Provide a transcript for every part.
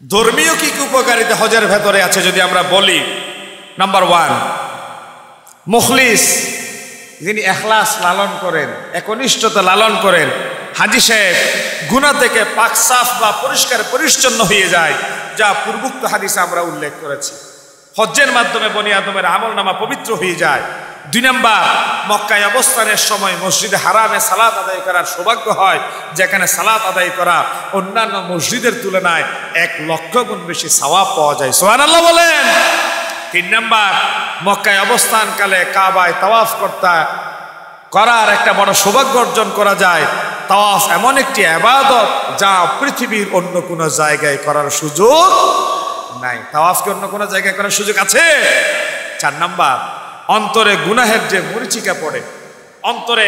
ধর্মীয় কি কি উপকারিতা হজের ভেতরে আছে যদি আমরা বলি, নাম্বার 1, মুখলিস, যিনি এখলাস লালন করেন, একনিষ্ঠতা লালন করেন, হাজী সাহেব গুনাহ থেকে পাক সাফ বা পরিষ্কার পরিচ্ছন্ন হয়ে যায়, যা পূর্বোক্ত হাদিসে আমরা উল্লেখ করেছি। হজ্জের মাধ্যমে বনি আদমের আমলনামা পবিত্র হয়ে যায়। 2 নাম্বার, মক্কায় অবস্থানের সময় মসজিদে হারামে সালাত আদায় করার সৌভাগ্য হয়, যেখানে সালাত আদায় করা অন্যান্য মসজিদের তুলনায় 1 লক্ষ গুণ বেশি সওয়াব পাওয়া যায়। সুবহানাল্লাহ বলেন। 3 নাম্বার, মক্কায় অবস্থানকালে কাবায় তাওয়াফ করার একটা বড় সৌভাগ্য অর্জন করা যায়। তাওয়াফ এমন একটি ইবাদত যা পৃথিবীর অন্য কোনো জায়গায় করার সুযোগ নাই। তাওয়াফ কি অন্য কোনো জায়গায় করার সুযোগ আছে? 4 নাম্বার, অন্তরে গুনাহের যে মরিচিকা পড়ে, অন্তরে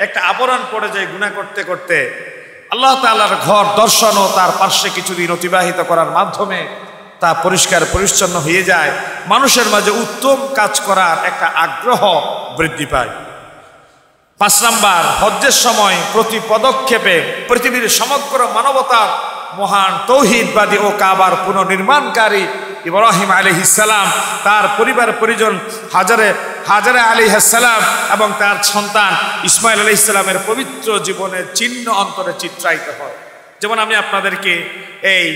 একটা আবরণ পড়ে যায় গুনাহ করতে করতে, আল্লাহ তাআলার ঘর দর্শন ও তার পার্শ্বে কিছুদিন অতিবাহিত করার মাধ্যমে তা পরিষ্কার পরিচ্ছন্ন হয়ে যায়। মানুষের মাঝে উত্তম কাজ করার একটা আগ্রহ বৃদ্ধি পায়। 5 নাম্বার, হজ্জের সময় প্রতি পদক্ষেপে পৃথিবীর সমগ্র মানবতার মহান তৌহিদবাদী ও কাবার পুনর্নির্মাণকারী ইব্রাহিম আলাইহিস সালাম, তার পরিবার পরিজন হাজারে আলাইহিস সালাম এবং তার সন্তান ইসমাইল আলাইহিস সালামের পবিত্র জীবনের চিহ্ন অন্তরে চিত্রায়িত হয়। যেমন আমি আপনাদেরকে এই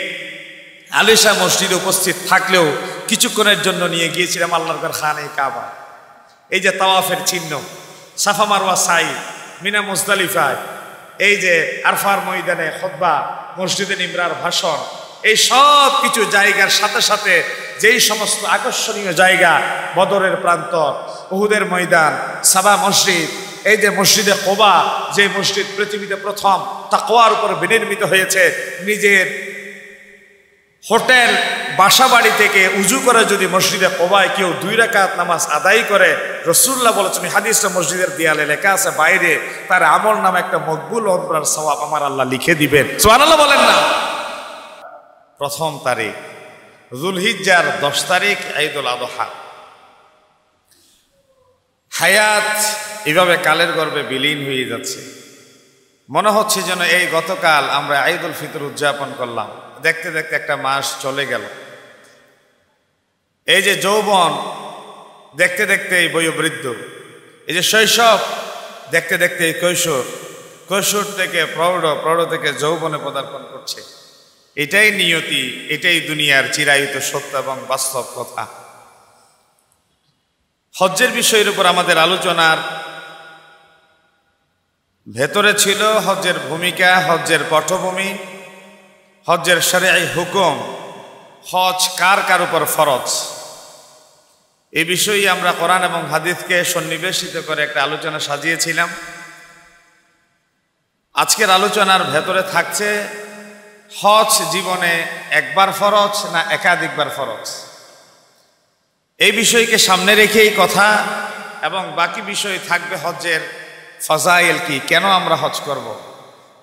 আলিশা মসজিদে উপস্থিত থাকলেও কিছুক্ষণের জন্য নিয়ে গিয়েছিলাম আল্লাহর ঘর খানে কাবা। এই যে তাওয়াফের চিহ্ন, সাফা মারওয়া সাই, মিনা মুজদালিফায়, এই যে আরফার ময়দানে খুতবা, মসজিদে নিমরার ভাষণ, এই সব কিছু জায়গার সাথে সাথে যেই সমস্ত আকর্ষণীয় জায়গা, বদরের প্রান্তর, উহুদের ময়দান, সাবা মসজিদ, এই যে মসজিদে কোবা, যে মসজিদ পৃথিবীতে প্রথম তাকওয়ার উপর বিনির্মিত হয়েছে, নিজের হোটেল বাসাবাড়ি থেকে উজু করে যদি মসজিদে কোবায় কেউ 2 রাকাত নামাজ আদায় করে, রাসূলুল্লাহ বলেছেন, হাদিসটা মসজিদের দেয়ালে লেখা আছে, বাইরে তার আমল নামে একটা মকবুল ওমরার সওয়াব আমার আল্লাহ লিখে দিবেন। সুবহানাল্লাহ বলেন না। প্রথম তারিখ যুলহিজ্জার 10 তারিখ ঈদুল আযহা। হায়াত এভাবে কালের গর্ভে বিলীন হয়ে যাচ্ছে। মনে হচ্ছে যেন এই গতকাল আমরা ঈদুল ফিতর উদযাপন করলাম, দেখতে দেখতে একটা মাস চলে গেল। এই যে যৌবন দেখতে দেখতে এই বয়োবৃদ্ধ, এই যে শৈশব দেখতে দেখতে এই কৈশোর, কৈশোর থেকে প্রৌঢ়, প্রৌঢ় থেকে যৌবনে পদার্পণ করছে। এটাই নিয়তি, এটাই দুনিয়ার চিরায়িত সত্য এবং বাস্তব কথা। হজ্জের বিষয়ের উপর আমাদের আলোচনার ভেতরে ছিল হজ্জের ভূমিকা, হজ্জের পটভূমি, হজ্জের শরঈ হুকুম, হজ কার কার উপর ফরজ। এই বিষয়ে আমরা কোরআন এবং হাদিসকে সন্নিবেশিত করে একটা আলোচনা সাজিয়েছিলাম। আজকের আলোচনার ভেতরে থাকছে হজ জীবনে একবার ফরজ না একাধিকবার ফরজ। এই বিষয়কে সামনে রেখেই কথা, এবং বাকি বিষয় থাকবে হজ্জের ফজাইল কি, কেন আমরা হজ করব,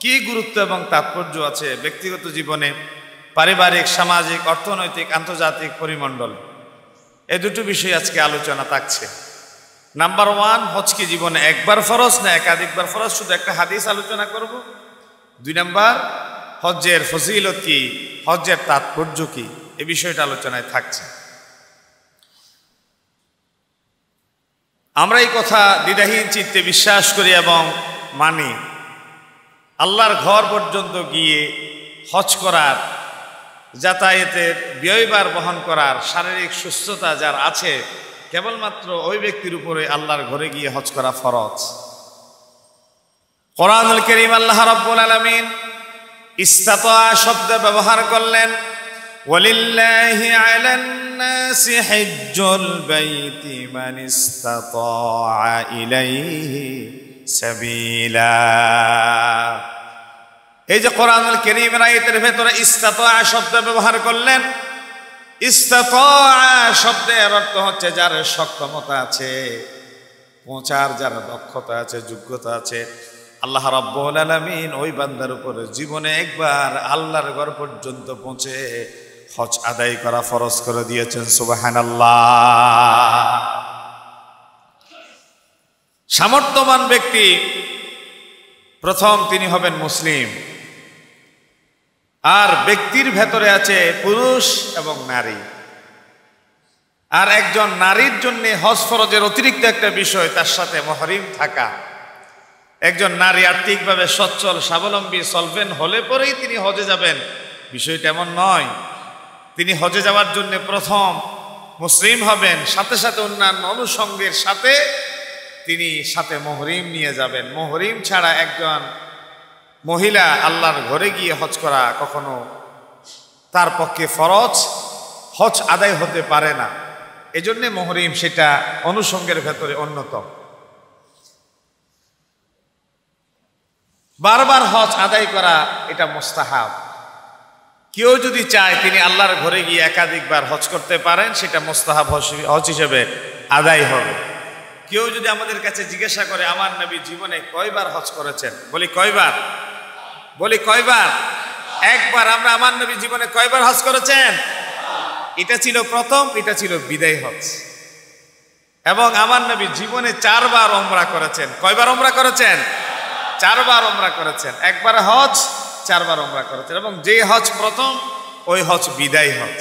কি গুরুত্ব এবং তাৎপর্য আছে ব্যক্তিগত জীবনে, পারিবারিক, সামাজিক, অর্থনৈতিক, আন্তর্জাতিক পরিমণ্ডল। এই দুটো বিষয় আজকে আলোচনা থাকছে। নাম্বার 1, হজ কি জীবনে একবার ফরজ না একাধিকবার ফরজ, শুধু একটা হাদিস আলোচনা করব। 2 নাম্বার, হজ্জের ফজিলত কি, হজ্জের তাৎপর্য কি, এই বিষয়টা আলোচনায় থাকছে। আমরা এই কথা দ্বিধাহীন চিত্তে বিশ্বাস করি এবং মানি। আল্লাহর ঘর পর্যন্ত গিয়ে হজ করার, যাতায়াতের ব্যয়ভার বহন করার শারীরিক সুস্থতা যার আছে, কেবলমাত্র ওই ব্যক্তির উপরে আল্লাহর ঘরে গিয়ে হজ করা ফরজ। কোরআনুল কারীম আল্লাহ রাব্বুল আলামিন ইস্তাতা শব্দ ব্যবহার করলেন, ওয়ালিল্লাহি আলান নাসি হিজ্জুল বাইতি মান ইস্তাতা ইলাইহি সাবিলা। এই যে কোরআনুল কারীমের আয়াতের ভেতরে ইস্তাতা শব্দ ব্যবহার করলেন, ইস্তাতা শব্দের অর্থ হচ্ছে যার সক্ষমতা আছে, পৌঁছার যার দক্ষতা আছে, যোগ্যতা আছে। আল্লাহ রাব্বুল আলামিন ওই বান্দার উপরে জীবনে একবার আল্লাহর ঘর পর্যন্ত পৌঁছে হজ আদায় করা ফরজ করে দিয়েছেন। সুবহানাল্লাহ। সামর্থ্যবান ব্যক্তি প্রথম তিনি হবেন মুসলিম, আর ব্যক্তির ভেতরে আছে পুরুষ এবং নারী। আর একজন নারীর জন্য হজ ফরজের অতিরিক্ত একটা বিষয় তার সাথে মুহরিম থাকা। একজন নারী আর্থিকভাবে সচ্ছল স্বাবলম্বী সলভেন্ট হলে পরেই তিনি হজে যাবেন, বিষয়টা এমন নয়। তিনি হজে যাওয়ার জন্য প্রথম মুসলিম হবেন, সাথে সাথে অন্যান্য অনুষঙ্গের সাথে তিনি সাথে মুহরিম নিয়ে যাবেন। মুহরিম ছাড়া একজন মহিলা আল্লাহর ঘরে গিয়ে হজ করা কখনো তার পক্ষে ফরজ, হজ আদায় হতে পারে না। এজন্য মুহরিম সেটা অনুষঙ্গের ভেতরে অন্যতম। বারবার হজ আদায় করা এটা মুস্তাহাব। কেউ যদি চায় তিনি আল্লাহর ঘরে গিয়ে একাধিকবার হজ করতে পারেন, সেটা মুস্তাহাব হজ হিসেবে আদায় হবে। কেউ যদি আমাদের কাছে জিজ্ঞাসা করে আমার নবী জীবনে কয়বার হজ করেছেন, বলি কয়বার? বলি কয়বার? একবার। আমরা আমার নবী জীবনে কয়বার হজ করেছেন? এটা ছিল প্রথম, এটা ছিল বিদায় হজ। এবং আমার নবী জীবনে 4 বার ওমরা করেছেন। কয়বার ওমরা করেছেন? 4 বার ওমরা করেছেন। একবার হজ, 4 বার ওমরা করেছেন। এবং যে হজ প্রথম, ওই হজ বিদায় হজ।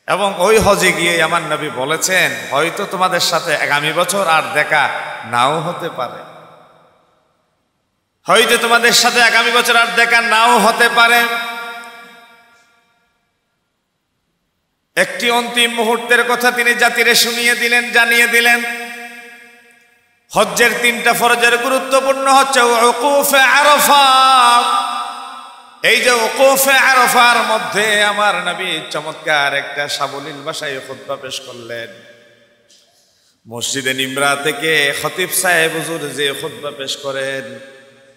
এবং ওই হজে গিয়ে আমার নবী বলেছেন, হয়তো তোমাদের সাথে আগামী বছর আর দেখা নাও হতে পারে, হয়তো তোমাদের সাথে আগামী বছর আর দেখা নাও হতে পারে। একটি অন্তিম মুহূর্তের কথা তিনি জাতিরে শুনিয়ে দিলেন, জানিয়ে দিলেন। হজ্জের 3টা ফরজের গুরুত্বপূর্ণ হচ্ছে উকুফে আরাফা। এই যে উকুফে আরাফার মধ্যে আমার নবী চমৎকার একটা সাবলীল ভাষায় খুতবা পেশ করলেন। মসজিদে নিমরা থেকে খতিব সাহেব হুজুর যে খুতবা পেশ করেন,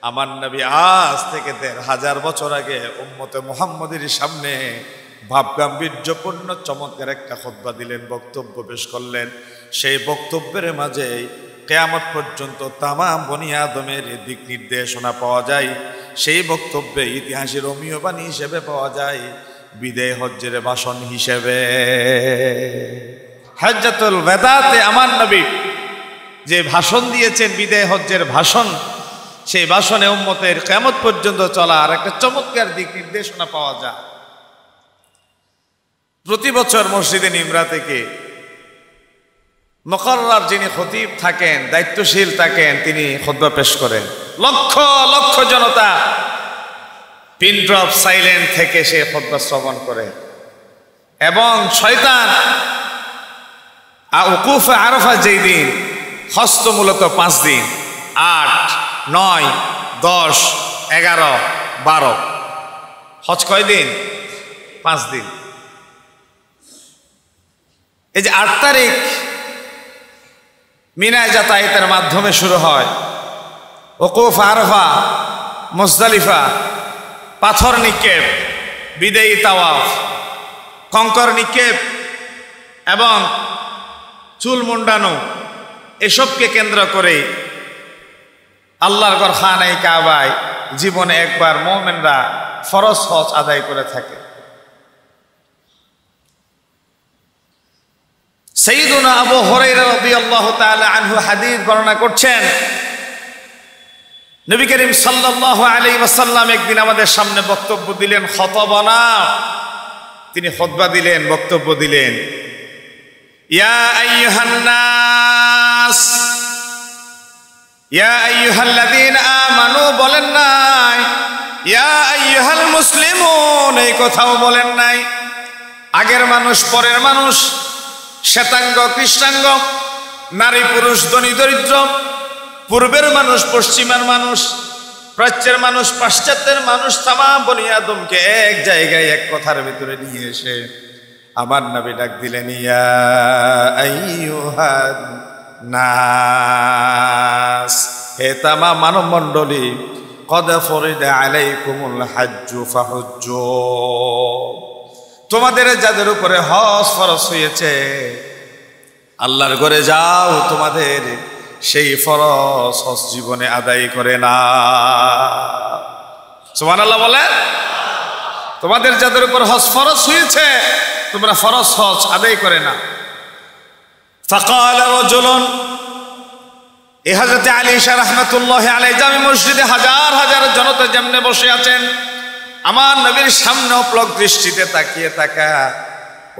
আমার নবী আজ থেকে 1500 বছর আগে উম্মতে মুহাম্মদের সামনে ভাবগাম্ভীর্যপূর্ণ চমৎকার একটা খুতবা দিলেন, বক্তব্য পেশ করলেন। সেই বক্তব্যের মাঝে কিয়ামত পর্যন্ত তামাম বনি আদমের দিক নির্দেশনা পাওয়া যায়। সেই বক্তব্যে ইতিহাসের অমীয় বাণী হিসেবে পাওয়া যায়, বিদায় হজ্জের ভাষণ হিসেবে। হজ্জাতুল ওয়াদাতে আমার নবী যে ভাষণ দিয়েছেন, বিদায় হজ্জের ভাষণ, সেই ভাষণে উম্মতের কিয়ামত পর্যন্ত চলার একটা চমৎকার দিক নির্দেশনা পাওয়া যায়। প্রতি বছর মসজিদে নিমরা থেকে মুকাররার যিনি খতিব থাকেন, দায়িত্বশীল থাকেন, তিনি খুতবা পেশ করেন। লক্ষ লক্ষ জনতা পিন ড্রপ সাইলেন্ট থেকে সে খুতবা শ্রবণ করে। এবং শয়তান উকুফে আরাফা যেই দিন, হজ মূলত 5 দিন, 8, 9, 10, 11, 12। হজ কয় দিন? 5 দিন। এই যে 8 তারিখ মিনায় যাতায়াতের মাধ্যমে শুরু হয়। উকুফ আরাফা, মুজদালিফা, পাথর নিক্ষেপ, বিদায়ী তাওয়াফ, কঙ্কর নিক্ষেপ এবং চুল মুন্ডানো, এসবকে কেন্দ্র করে আল্লাহর ঘর খানায়ে কাবায় জীবনে একবার মুমিনরা ফরজ হজ আদায় করে থাকে। সাইয়্যিদুনা আবু হুরায়রা রাদিয়াল্লাহু তাআলা আনহু হাদিস বর্ণনা করছেন, নবী করিম সাল্লাল্লাহু আলাইহি ওয়াসাল্লাম একদিন আমাদের সামনে বক্তব্য দিলেন, খতবানা, তিনি খুতবা দিলেন, বক্তব্য দিলেন। ইয়া আইয়ুহান নাস, ইয়া আইয়ুহাল্লাযীনা আমানু বলেন নাই, ইয়া আইয়ুহাল মুসলিমুন এই কথাও বলেন নাই। আগের মানুষ, পরের মানুষ, শ্বেতাঙ্গ কৃষ্ণাঙ্গ, নারী পুরুষ, ধনী দরিদ্র, পূর্বের মানুষ, পশ্চিমের মানুষ, প্রাচ্যের মানুষ, পাশ্চাত্যের মানুষ, তামাম বনি আদমকে এক জায়গায় এক কথার ভিতরে নিয়ে এসে আমার নবী ডাক দিলেন, ইয়া আইয়ুহান নাস, হে তামাম মানব মণ্ডলী, কদ ফরিদা আলাইকুমুল হাজ্জু ফাহুজ্জু, তোমাদের যাদের উপরে হজ ফরজ হয়েছে আল্লাহর ঘরে যাও, তোমাদের সেই ফরজ হজ জীবনে আদায় করে না। সুবহানাল্লাহ বলেন। তোমাদের যাদের উপর হজ ফরজ হয়েছে তোমরা ফরজ হজ আদায় করে না। ফাকালা রাজুলুন, এই হযরত আলী শাহ রাহমাতুল্লাহি আলাইহি জামি মসজিদে হাজার হাজার জনতা যেমনে বসে আছেন, আমার নবীর সামনে অপলক দৃষ্টিতে তাকিয়ে থাকা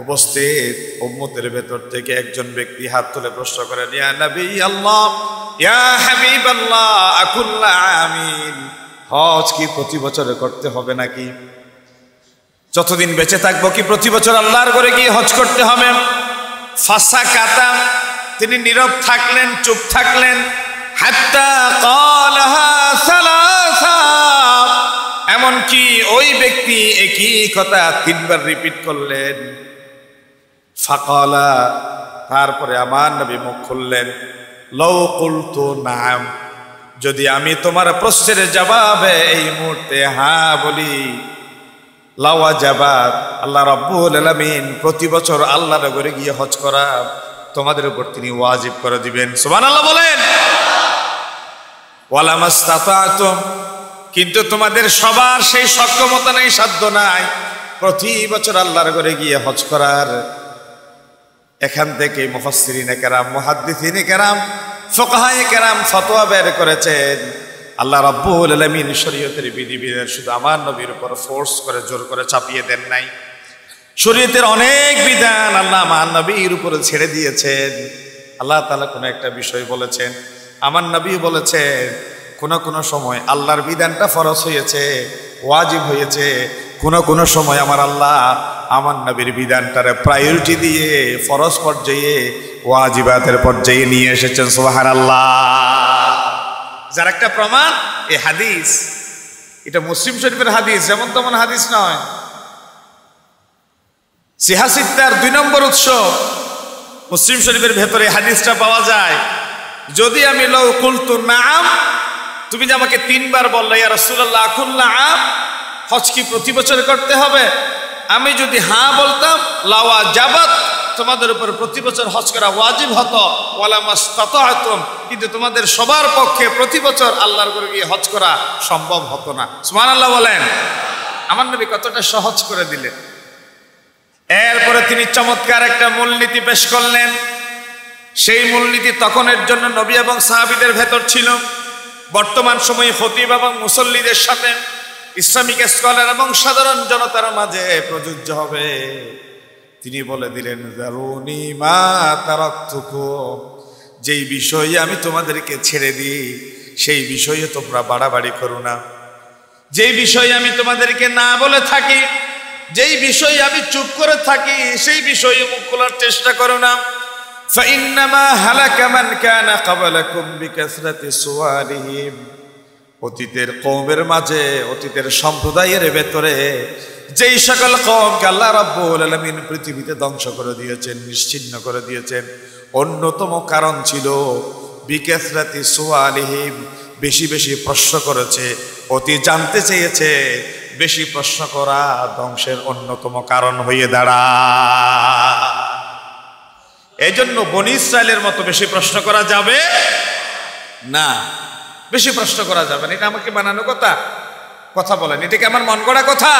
উপস্থিত উম্মতের ভেতর থেকে একজন ব্যক্তি হাত তুলে প্রশ্ন করেন, ইয়া নবী আল্লাহ, ইয়া হাবিব আল্লাহ, আকুল্লা আমিন, হজ কি প্রতি বছর করতে হবে নাকি? যতদিন বেঁচে থাকবো কি প্রতি বছর আল্লাহর ঘরে গিয়ে হজ করতে হবে? ফাসা কাতা, তিনি নীরব থাকলেন, চুপ থাকলেন। হাত্তা ক্বালাহা সালাসা, এমনকি ওই ব্যক্তি একই কথা 3 বার রিপিট করলেন। ফাকালা, তারপরে আমার নবী মুখ খুললেন, লাউ কুলতু নাম, যদি আমি তোমার প্রশ্নের জবাবে এই মুহূর্তে হ্যাঁ বলি, লাওয়াজাবাত, আল্লাহ রাব্বুল আলামিন প্রতি বছর আল্লাহর ঘরে গিয়ে হজ করা তোমাদের উপর তিনি ওয়াজিব করে দিবেন। সুবহানাল্লাহ বলেন। ওয়ালা মাসতাতাতুম, কিন্তু তোমাদের সবার সেই সক্ষমতা নেই, সাধ্য নাই প্রতি বছর আল্লাহর ঘরে গিয়ে হজ করার। এখান থেকে মুফাসসিরিনে কেরাম, মুহাদ্দিসিনে কেরাম, ফুকাহায়ে কেরাম ফতোয়া বের করেছেন, আল্লাহ রাব্বুল আলামিন শরীয়তের বিধিবিধান শুধু আমার নবীর উপর ফোর্স করে জোর করে চাপিয়ে দেন নাই। শরীয়তের অনেক বিধান আল্লাহ আমার নবীর উপরে ছেড়ে দিয়েছেন। আল্লাহ তাআলা কোনো একটা বিষয় বলেছেন, আমার নবী বলেছেন, কোন সময় আল্লাহর বিধানটা ফরজ হয়েছে, ওয়াজিব হয়েছে, কোন সময় আমার আল্লাহ আমার নবীর বিধানটারে প্রায়োরিটি দিয়ে ফরজ পর্যায়ে ওয়াজিবাতের পর্যায়ে নিয়ে এসেছেন। সুবহানাল্লাহ। যার একটা প্রমাণ এই হাদিস, এটা মুসলিম শরীফের হাদিস, যেমন তেমন হাদিস নয়। সিহাসিত্তার 2 নম্বর উৎস মুসলিম শরীফের ভেতরে হাদিসটা পাওয়া যায়। যদি আমি লাউ কুলতু নাম, তুমি যে আমাকে 3 বার বললে ইয়া রাসূলুল্লাহ আকুল্লা আম, হজ কি প্রতি বছর করতে হবে, আমি যদি হ্যাঁ বলতাম, লাওয়াজাবাত, তোমাদের উপর প্রতি বছর হজ করা ওয়াজিব হতো। ওয়ালা মাসতাতাতুম, কিন্তু তোমাদের সবার পক্ষে প্রতি বছর আল্লাহর ঘরে গিয়ে হজ করা সম্ভব হতো না। সুবহানাল্লাহ বলেন। আমার নবী কতটা সহজ করে দিলেন। এরপরে তিনি চমৎকার একটা মূলনীতি পেশ করলেন। সেই মূলনীতি তখনের জন্য নবী এবং সাহাবীদের ভেতর ছিল, বর্তমান সময়ে খতিব এবং মুসল্লিদের সাথে ইসলামিক স্কলার এবং সাধারণ জনতার মাঝে প্রযোজ্য হবে। তিনি বলে দিলেন, যারুনি মা তারাকতুকুম, যেই বিষয়ে আমি তোমাদেরকে ছেড়ে দিই সেই বিষয়ে তোমরা বাড়াবাড়ি করো না। যেই বিষয়ে আমি তোমাদেরকে না বলে থাকি, যেই বিষয়ে আমি চুপ করে থাকি, সেই বিষয়ে মুখ খোলার চেষ্টা করো না। ফাইন্নামা হালাকা মান কানা ক্বাবলাকুম বিকাসরাতি সুয়ালিহিম, অতীতের কওমের মাঝে, অতীতের সম্প্রদায়ের ভেতরে যেই সকল কওমকে আল্লাহ রাব্বুল আলামিন পৃথিবীতে ধ্বংস করে দিয়েছেন, নিশ্চিহ্ন করে দিয়েছেন, অন্যতম কারণ ছিল বিকাসরাতি সুয়ালিহিম, বেশি বেশি প্রশ্ন করেছে, অতি জানতে চেয়েছে। বেশি প্রশ্ন করা ধ্বংসের অন্যতম কারণ হয়ে দাঁড়ায়। এই জন্য বনী ইসরায়েলের মতো বেশি প্রশ্ন করা যাবে না, বেশি প্রশ্ন করা যাবে না। এটা আমাকে বানানো কথা বলেন, এটা কি আমার মন গড়া কথা?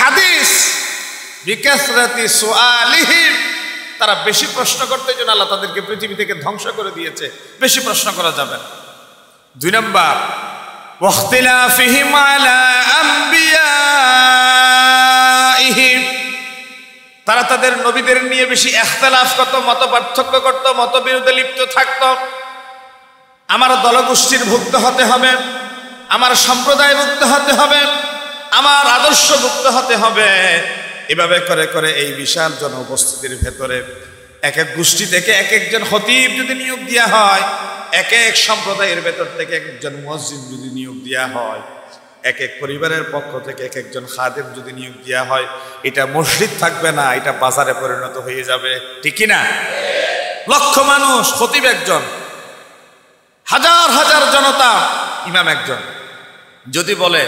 হাদিস। বিকাসরাতি সুআলিহিম, তারা বেশি প্রশ্ন করতে জন্য আল্লাহ তাদেরকে পৃথিবী থেকে ধ্বংস করে দিয়েছে। বেশি প্রশ্ন করা যাবে না। 2 নম্বর, ওয়াখতিলাফিহিম আলা আমবিয়াইহিম, তারা তাদের নবীদের নিয়ে বেশি ইখতিলাফ করত, মত পার্থক্য করত, মতবিরোধে লিপ্ত থাকত। আমার দলগোষ্ঠীর ভুক্ত হতে হবে, আমার সম্প্রদায় ভুক্ত হতে হবে, আমার আদর্শ ভুক্ত হতে হবে। এভাবে করে করে এই বিশাল জন উপস্থিতির ভেতরে এক এক গোষ্ঠী থেকে এক একজন খতিব যদি নিয়োগ দেওয়া হয়, এক এক সম্প্রদায়ের ভেতর থেকে এক একজন মুয়াজ্জিন যদি নিয়োগ দেওয়া হয়, এক এক পরিবারের পক্ষ থেকে এক একজন খাদেম যদি নিয়োগ দেওয়া হয়, এটা মসজিদ থাকবে না, এটা বাজারে পরিণত হয়ে যাবে। ঠিক কি না? লক্ষ মানুষ, খতিব একজন, হাজার হাজার জনতা, ইমাম একজন। যদি বলে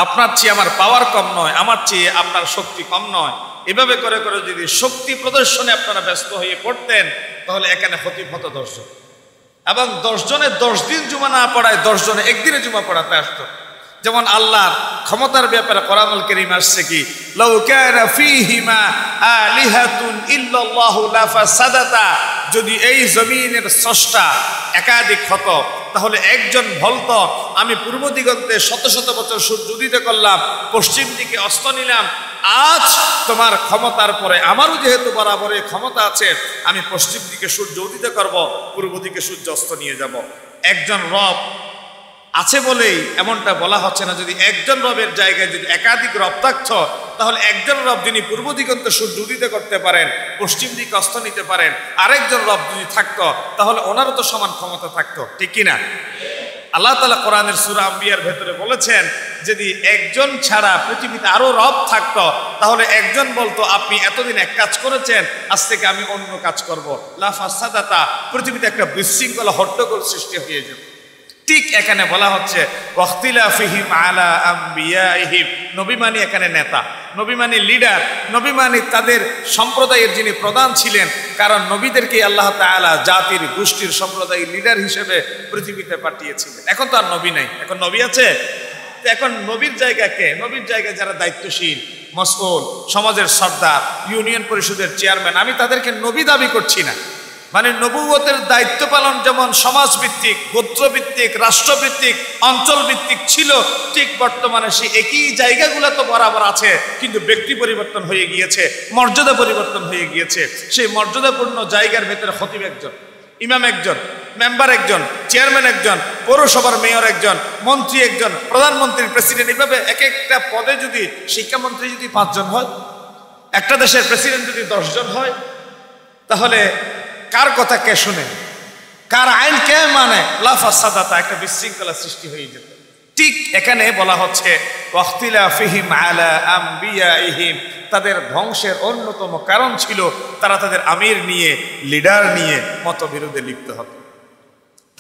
আপনার চেয়ে আমার পাওয়ার কম নয়, আমার চেয়ে আপনার শক্তি কম নয়, এভাবে করে করে যদি শক্তি প্রদর্শনে আপনারা ব্যস্ত হয়ে পড়তেন, তাহলে এখানে খতিব হতো 10 জন, এবং 10 জনে 10 দিন জুমা না পড়ায় 10 জনে একদিনে জুমা পড়াতে আসতো। যেমন আল্লাহর ক্ষমতার ব্যাপারে কোরআনুল কারীম আসছে কি, লাউ কানা ফীহিমা আলিহাতুন ইল্লাল্লাহু লাফাসাদাতা, যদি এই জমিনের স্রষ্টা একাধিক হতো তাহলে একজন বলতো আমি পূর্ব দিগন্তে শত শত বছর সূর্য উদিত করলাম, পশ্চিম দিকে অস্ত নিলাম, আজ তোমার ক্ষমতার পরে আমারও যেহেতু বরাবরই ক্ষমতা আছে, আমি পশ্চিম দিকে সূর্য উদিত করব, পূর্ব দিকে সূর্য অস্ত নিয়ে যাব। একজন রব আছে বলেই এমনটা বলা হচ্ছে না। যদি একজন রবের জায়গায় যদি একাধিক রব থাকতো তাহলে একজন রব যিনি পূর্ব দিগন্তে সূর্য উদিত করতে পারেন, পশ্চিম দিকে অস্ত নিতে পারেন, আরেকজন রব যদি থাকতো তাহলে ওনারও তো সমান ক্ষমতা থাকতো, ঠিক কিনা? আল্লাহ তাআলা কোরআনের সূরা আম্বিয়ার ভেতরে বলেছেন যদি একজন ছাড়া পৃথিবীতে আরো রব থাকতো তাহলে একজন বলতো আপনি এতদিন এক কাজ করেছেন, আজ থেকে আমি অন্য কাজ করব, লাফাসাদাতা, পৃথিবীতে একটা বিশৃঙ্খলা হট্টগোল সৃষ্টি হয়ে যেত। ঠিক এখানে বলা হচ্ছে ওয়াখতিলাফিহিম আলা আম্বিয়াইহিম, নবী মানে এখানে নেতা, নবী মানে লিডার, নবী মানে তাদের সম্প্রদায়ের যিনি প্রধান ছিলেন, কারণ নবীদেরকে আল্লাহ তাআলা জাতির গোষ্ঠীর সম্প্রদায়ের লিডার হিসেবে পৃথিবীতে পাঠিয়েছিলেন। এখন তো আর নবী নাই, এখন নবী আছে। এখন নবীর জায়গা কে? নবীর জায়গায় যারা দায়িত্বশীল, মাসউল, সমাজের সর্দার, ইউনিয়ন পরিষদের চেয়ারম্যান, আমি তাদেরকে নবী দাবি করছি না। মানে নবুয়তের দায়িত্ব পালন যেমন সমাজভিত্তিক, গোত্রভিত্তিক, রাষ্ট্রভিত্তিক, অঞ্চলভিত্তিক ছিল, ঠিক বর্তমানে সেই একই জায়গাগুলো তো বরাবর আছে, কিন্তু ব্যক্তি পরিবর্তন হয়ে গিয়েছে, মর্যাদা পরিবর্তন হয়ে গিয়েছে। সেই মর্যাদাপূর্ণ জায়গার ভেতরে খতিব একজন, ইমাম একজন, মেম্বার একজন, চেয়ারম্যান একজন, পৌরসভার মেয়র একজন, মন্ত্রী একজন, প্রধানমন্ত্রী, প্রেসিডেন্ট, এইভাবে এক একটা পদে যদি শিক্ষামন্ত্রী যদি 5 জন হয়, একটা দেশের প্রেসিডেন্ট যদি 10 জন হয়, তাহলে কার কথা কে শুনে, কার আইন কে মানে? লাফাসাদাতা, একটা বিশৃঙ্খলা সৃষ্টি হয়ে যেত। ঠিক এখানে বলা হচ্ছে ওয়াখতিলাফিহিম আলা আম্বিয়াইহিম, তাদের ধ্বংসের অন্যতম কারণ ছিল তারা তাদের আমির নিয়ে, লিডার নিয়ে মতবিরোধে লিপ্ত হতো।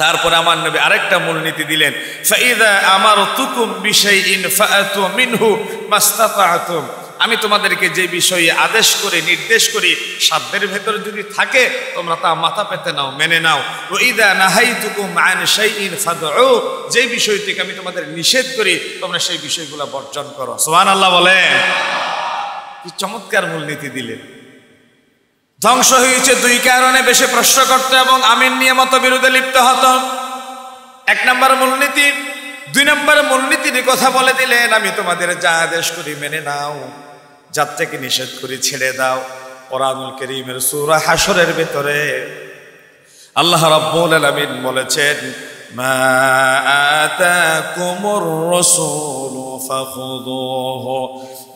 তারপরে আমার নবী আরেকটা মূলনীতি দিলেন, ফাইযা আমারতুকুম বিশাইইন ফাআতু মিনহু মাসতাতা'তুম, আমি তোমাদেরকে যে বিষয়ে আদেশ করে নির্দেশ করি সাধ্যের ভেতরে যদি থাকে তোমরা তা মাথা পেতে নাও, মেনে নাও। ওয়াইযা নাহাইতুকুম আন শাইইন ফাদউ, যে বিষয় থেকে আমি তোমাদের নিষেধ করি তোমরা সেই বিষয়গুলো বর্জন করো। সুবহানাল্লাহ বলেন। কি চমৎকার মূলনীতি দিলেন। ধ্বংস হয়েছে 2 কারণে, বেশি প্রশ্ন করত এবং আমিন নিয়ে মতবিরোধে লিপ্ত হতো। 1 নম্বর মূলনীতি। 2 নম্বর মূলনীতির কথা বলে দিলেন আমি তোমাদের যা আদেশ করি মেনে নাও, যার থেকে নিষেধ করি ছেড়ে দাও। কোরআনুল কারীমের সূরা হাশরের ভিতরে আল্লাহ রাব্বুল আলামিন বলেছেন মা আতাকুমুর রাসূলু ফাখুযুহু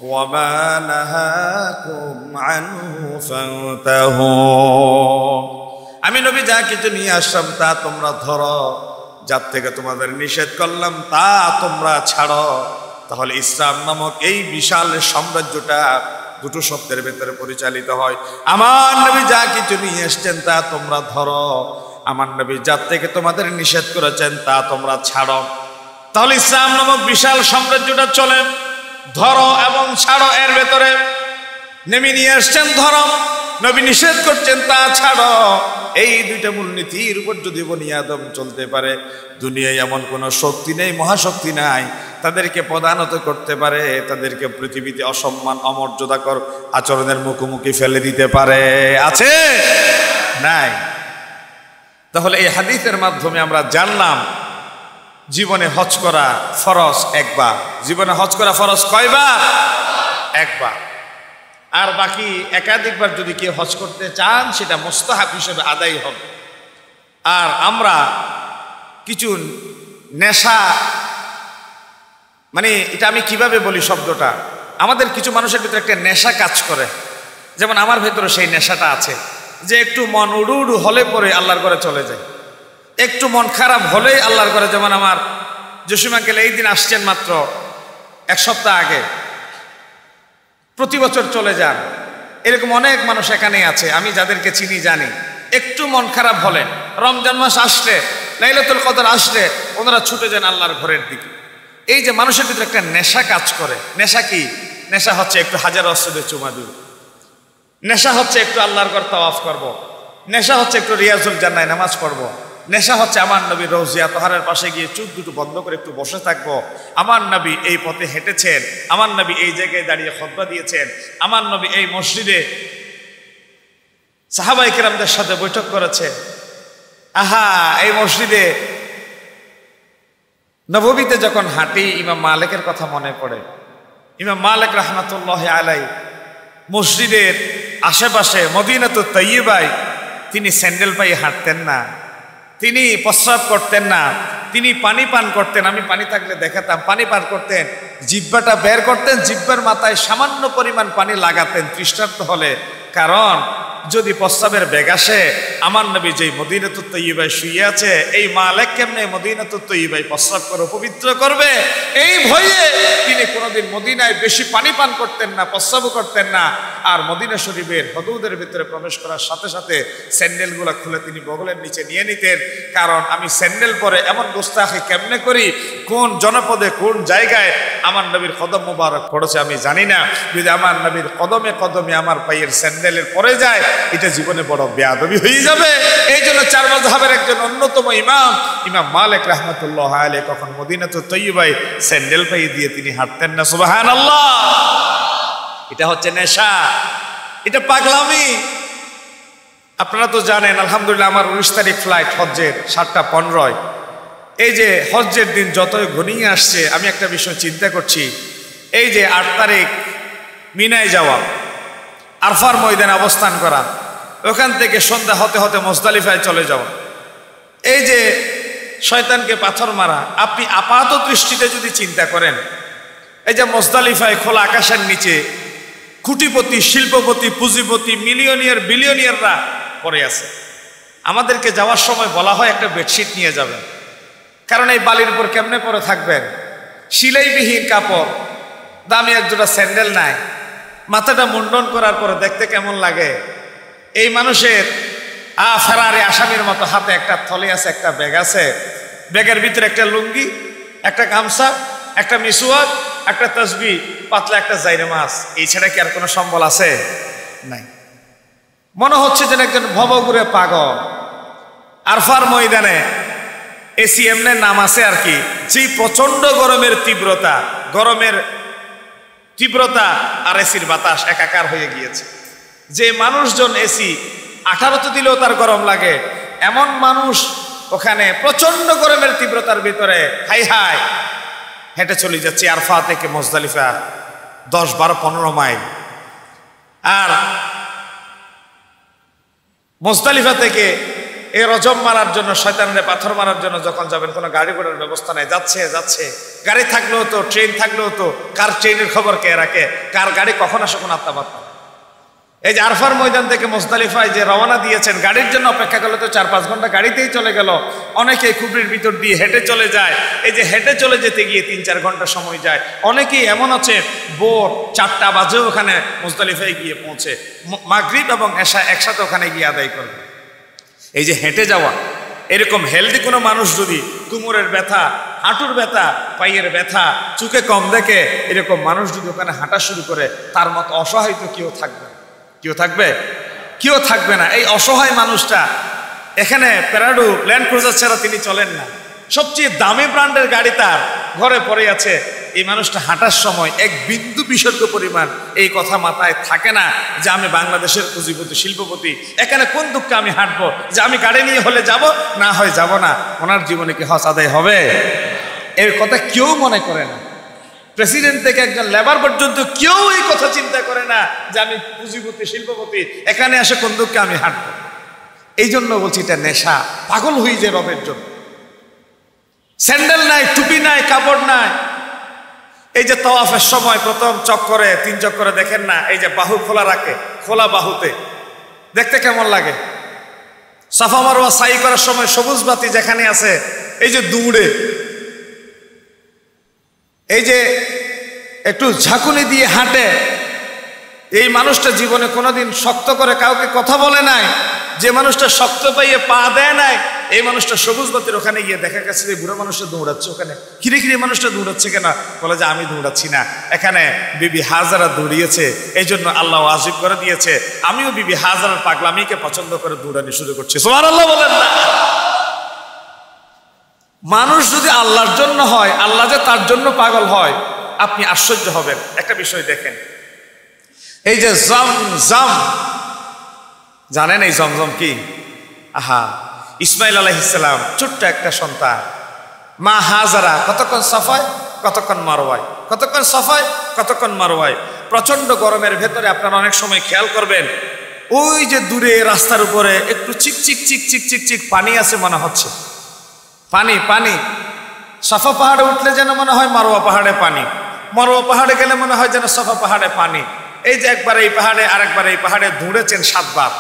ওয়া মা নাহাকুম আনহু ফান্তাহু, আমি নবী যা কিছু নিয়ে আসলাম তা তোমরা ধরো, যার থেকে তোমাদের নিষেধ করলাম তা তোমরা ছাড়ো। তাহলে ইসলাম নামক এই বিশাল সাম্রাজ্যটা 2 শব্দের ভেতরে পরিচালিত হয়। আমার নবী যা কিছু নিয়ে এসেছেন তা তোমরা ধরো, আমার নবী যার থেকে তোমাদের নিষেধ করেছেন তা তোমরা ছাড়ো। তাহলে ইসলাম নামক বিশাল সাম্রাজ্যটা চলে ধরো এবং ছাড়ো এর ভেতরে। নবী নিয়ে এসেছেন ধরো, নবী নিষেধ করছেন তা ছাড়ো। এই 2টা মূলনীতির উপর যদি বনি আদম চলতে পারে, দুনিয়ায় এমন কোনো শক্তি নেই, মহাশক্তি নাই তাদেরকে প্রধানত করতে পারে, তাদেরকে পৃথিবীতে অসম্মান অমর্যাদাকর আচরণের মুখোমুখি ফেলে দিতে পারে? আছে? নাই। তাহলে এই হাদিসের মাধ্যমে আমরা জানলাম জীবনে হজ করা ফরজ একবার। জীবনে হজ করা ফরজ কয়বার? একবার। আর বাকি একাধিকবার যদি কেউ হজ করতে চান সেটা মুস্তাহাব হিসেবে আদায় হবে। আর আমরা কিছু নেশা, মানে এটা আমি কিভাবে বলি শব্দটা, আমাদের কিছু মানুষের ভিতরে একটা নেশা কাজ করে, যেমন আমার ভেতরে সেই নেশাটা আছে যে একটু মন উড়ু উড়ু হলে পরে আল্লাহর ঘরে চলে যায়, একটু মন খারাপ হলেই আল্লাহর ঘরে। যেমন আমার জসিম আঙ্কেল এই দিন আসছেন মাত্র 1 সপ্তাহ আগে, প্রতি বছর চলে যান। এরকম অনেক মানুষ এখানে আছে, আমি যাদেরকে চিনি জানি। একটু মন খারাপ হলে, রমজান মাস আসলে, লাইলাতুল কদর আসলে ওনারা ছুটে যান আল্লাহর ঘরের দিকে। এই যে মানুষের ভিতরে একটা নেশা কাজ করে। নেশা কি? নেশা হচ্ছে একটু হাজার আসওয়াদে চুমা দিব, নেশা হচ্ছে একটু আল্লাহর ঘর তাওয়াফ করব, নেশা হচ্ছে একটু রিয়াজুল জান্নায় নামাজ পড়ব, নেশা হচ্ছে আমার নবী রওজিয়া তোহারের পাশে গিয়ে চোখ দুটো বন্ধ করে একটু বসে থাকবো। আমার নবী এই পথে হেঁটেছেন, আমার নবী এই জায়গায় দাঁড়িয়ে খুতবা দিয়েছেন, আমার নবী এই মসজিদে সাহাবায়ে কেরামদের সাথে বৈঠক করেছেন। আহা, এই মসজিদে নববীতে যখন হাঁটি ইমাম মালিকের কথা মনে পড়ে। ইমাম মালিক রাহমাতুল্লাহ আলাই মসজিদের আশেপাশে মদিনাতুত তাইয়্যিবায় তিনি স্যান্ডেল পায়ে হাঁটতেন না, তিনি প্রস্রাব করতেন না, তিনি পানি পান করতেন। আমি পানি থাকলে দেখাতাম, পানি পান করতেন, জিহ্বাটা বের করতেন, জিহ্বার মাথায় সামান্য পরিমাণ পানি লাগাতেন তৃষ্ণার্ত হলে। কারণ যদি প্রস্রাবের বেগ আসে, আমার নবী যেই মদিনাতুত তাইয়্যিবায় শুয়ে আছে, এই মালিক কেমনে মদিনাতুত তাইয়্যিবায় প্রস্রাব করে পবিত্র করবে, এই ভয়ে তিনি কোনোদিন মদিনায় বেশি পানি পান করতেন না, প্রস্রাব করতেন না। আর মদিনা শরীফের হদুদের ভিতরে প্রবেশ করার সাথে সাথে স্যান্ডেলগুলো খুলে তিনি বগলের নিচে নিয়ে নিতেন। কারণ আমি স্যান্ডেল পরে এমন গোস্তাখি কেমনে করি, কোন জনপদে কোন জায়গায় আমার নবীর কদম মুবারক পড়েছে আমি জানি না। যদি আমার নবীর কদমে কদমে আমার পায়ের স্যান্ডেলের পরে যায়, এটা জীবনে বড় বেয়াদবি হয়ে যাবে। এই জন্য চার মাযহাবের একজন অন্যতম ইমাম ইমাম মালিক রাহমাতুল্লাহ আলাইহি কখন মদিনাতুত তাইয়্যিবায় স্যান্ডেল পায়ে দিয়ে তিনি হাঁটতেন না। সুবহানাল্লাহ। এটা হচ্ছে নেশা, এটা পাগলামি। আপনারা তো জানেন, আলহামদুলিল্লাহ আমার 19 তারিখ ফ্লাইট হজ্জের 7:15। এই যে হজ্জের দিন যতই ঘনিয়ে আসছে, আমি একটা বিষয় চিন্তা করছি। এই যে 8 তারিখ মিনায় যাওয়া, আরফার ময়দানে অবস্থান করা, ওখান থেকে সন্ধ্যা হতে হতে মুজদালিফায় চলে যাওয়া, এই যে শয়তানকে পাথর মারা, আপনি আপাত দৃষ্টিতে যদি চিন্তা করেন, এই যে মুজদালিফায় খোলা আকাশের নিচে কোটিপতি, শিল্পপতি, পুঁজিপতি, মিলিয়নিয়ার, বিলিয়নিয়াররা পড়ে আছে। আমাদেরকে যাওয়ার সময় বলা হয় একটা বেডশিট নিয়ে যাবেন, কারণ এই বালির উপর কেমনে পরে থাকবেন। সিলাইবিহীন কাপড়, দামি একজোড়া স্যান্ডেল নাই, মাথাটা মুন্ডন করার পরে দেখতে কেমন লাগে। এই মানুষের ফেরারি আসামির মতো হাতে একটা থলি আছে, একটা ব্যাগ আছে, ব্যাগের ভিতরে একটা লুঙ্গি, একটা গামছা, একটা মিসওয়াক, একটা তসবিহ, পাতলা একটা জাইরে মাছ। এই ছাড়া কি আর কোনো সম্বল আছে? নাই। মনে হচ্ছে যেন একজন ভবঘুরে পাগল। আরফার ময়দানে এসি এমনি নাম আছে আর কি, যে প্রচন্ড গরমের তীব্রতা আর এসির বাতাস একাকার হয়ে গিয়েছে। যে মানুষজন এসি 18 দিলেও তার গরম লাগে, এমন মানুষ ওখানে প্রচন্ড গরমের তীব্রতার ভিতরে হাই হাই হেঁটে চলে যাচ্ছে আরফা থেকে মুজদালিফা 10, 12, 15 মাইল। আর মুজদালিফা থেকে এই রজম মারার জন্য, শয়তানের পাথর মারার জন্য যখন যাবেন, কোনো গাড়ি ঘোড়ার ব্যবস্থা নেই। যাচ্ছে গাড়ি থাকলেও তো, ট্রেন থাকলেও তো, কার ট্রেনের খবর কে রাখে, কার গাড়ি কখন আসে কোনো আত্মাবার্তা। এই যে আরফার ময়দান থেকে মুজদালিফায় যে রওনা দিয়েছেন, গাড়ির জন্য অপেক্ষা করলে তো 4-5 ঘন্টা গাড়িতেই চলে গেল। অনেকেই কুবরির ভিতর দিয়ে হেঁটে চলে যায়। এই যে হেঁটে চলে যেতে গিয়ে 3-4 ঘন্টা সময় যায়। অনেকেই এমন আছে ভোর 4টা বাজে ওখানে মুজদালিফায় গিয়ে পৌঁছে, মাগরিব এবং এশা একসাথে ওখানে গিয়ে আদায় করবে। এই যে হেঁটে যাওয়া, এরকম হেলদি কোনো মানুষ যদি কোমরের ব্যথা, হাঁটুর ব্যথা, পায়ের ব্যথা, চোখে কম দেখে, এরকম মানুষ যদি ওখানে হাঁটা শুরু করে, তার মতো অসহায় তো কেউ থাকবে? কেউ থাকবে না। এই অসহায় মানুষটা এখানে প্যারাডো, ল্যান্ড ক্রুজার ছাড়া তিনি চলেন না। সবচেয়ে দামি ব্র্যান্ডের গাড়ি তার ঘরে পড়ে আছে। এই মানুষটা হাঁটার সময় এক বিন্দু বিসর্গ পরিমাণ এই কথা মাথায় থাকে না যে আমি বাংলাদেশের পুঁজিপতি, শিল্পপতি, এখানে কোন দুঃখে আমি হাঁটবো, যে আমি গাড়ি নিয়ে হলে যাব, না হয় যাব না। ওনার জীবনে কি হজ আদায় হবে? এর কথা কেউ মনে করে না। প্রেসিডেন্ট থেকে একজন লেবার পর্যন্ত কেউ এই কথা চিন্তা করে না যে আমি পুঁজিপতি, শিল্পপতি, এখানে আসে কোন দুঃখে আমি হাঁটবো। এই জন্য বলছি এটা নেশা। পাগল হয়ে যায় রবের জন্য। স্যান্ডেল নাই, টুপি নাই, কাপড় নাই। এই যে তাওয়াফের সময় প্রথম চক্করে, 3 চক্করে দেখেন না, এই যে বাহু খোলা রাখে, খোলা বাহুতে দেখতে কেমন লাগে। সাফা মারওয়া সাই করার সময় সবুজ বাতি যেখানে আছে, এই যে দৌড়ে, এই যে একটু ঝাঁকুনি দিয়ে হাঁটে, এই মানুষটা জীবনে কোনোদিন শক্ত করে কাউকে কথা বলে নাই। যে মানুষটা শক্ত পাইয়ে পা দেয় নাই, এই মানুষটা সবুজ বাতির ওখানে গিয়ে দেখা গেছে যে বুড়ো মানুষটা দৌড়াচ্ছে ওখানে। খিরে মানুষটা দৌড়াচ্ছে কেন? বলে যে আমি দৌড়াচ্ছি না, এখানে বিবি হাজারা দৌড়িয়েছে, এই জন্য আল্লাহ ওয়াজিব করে দিয়েছে। আমিও বিবি হাজারার পাগলামিকে পছন্দ করে দৌড়ানি শুরু করছি। সুবহানাল্লাহ বলেন না? মানুষ যদি আল্লাহর জন্য হয়, আল্লাহ যে তার জন্য পাগল হয়, আপনি আশ্চর্য হবেন। একটা বিষয় দেখেন, এই যে জমজম, জানেন এই জমজম কি? আহা, ইসমাইল আলাইহিস সালাম ছোট্ট একটা সন্তান, মা হাজারা কতক্ষণ সাফায় কতক্ষণ মারওয়ায়, কতক্ষণ সাফায় কতক্ষণ মারওয়ায়। প্রচন্ড গরমের ভেতরে আপনারা অনেক সময় খেয়াল করবেন, ওই যে দূরে রাস্তার উপরে একটু চিকচিক চিকচিক চিকচিক পানি আছে মনে হচ্ছে, পানি পানি। সাফা পাহাড়ে উঠলে যেন মনে হয় মারওয়া পাহাড়ে পানি, মারওয়া পাহাড়ে গেলে মনে হয় যেন সাফা পাহাড়ে পানি। এই যে একবার এই পাহাড়ে আরেকবার এই পাহাড়ে দৌড়েছেন 7 বার।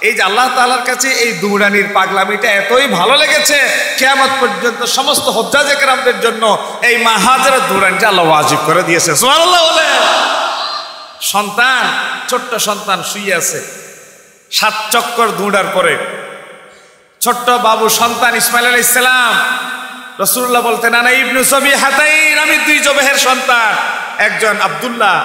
এই যে আল্লাহ তাআলার কাছে এই দৌড়ানির পাগলামিটা এতই ভালো লেগেছে, কিয়ামত পর্যন্ত সমস্ত হুজ্জাজে কেরামদের জন্য এই মা হাজারের দৌড়ানিটা আল্লাহ ওয়াজিব করে দিয়েছে। সুবহানাল্লাহ বলেন। সন্তান, ছোট্ট সন্তান শুয়ে আছে, 7 চক্কর দৌড়ার পরে ছোট্ট বাবু সন্তান ইসমাইল আলাইহিস সালাম, রাসূলুল্লাহ বলতেন আনা ইবনু সবিহাতাইন, আমি 2 জবেহের সন্তান। একজন আব্দুল্লাহ,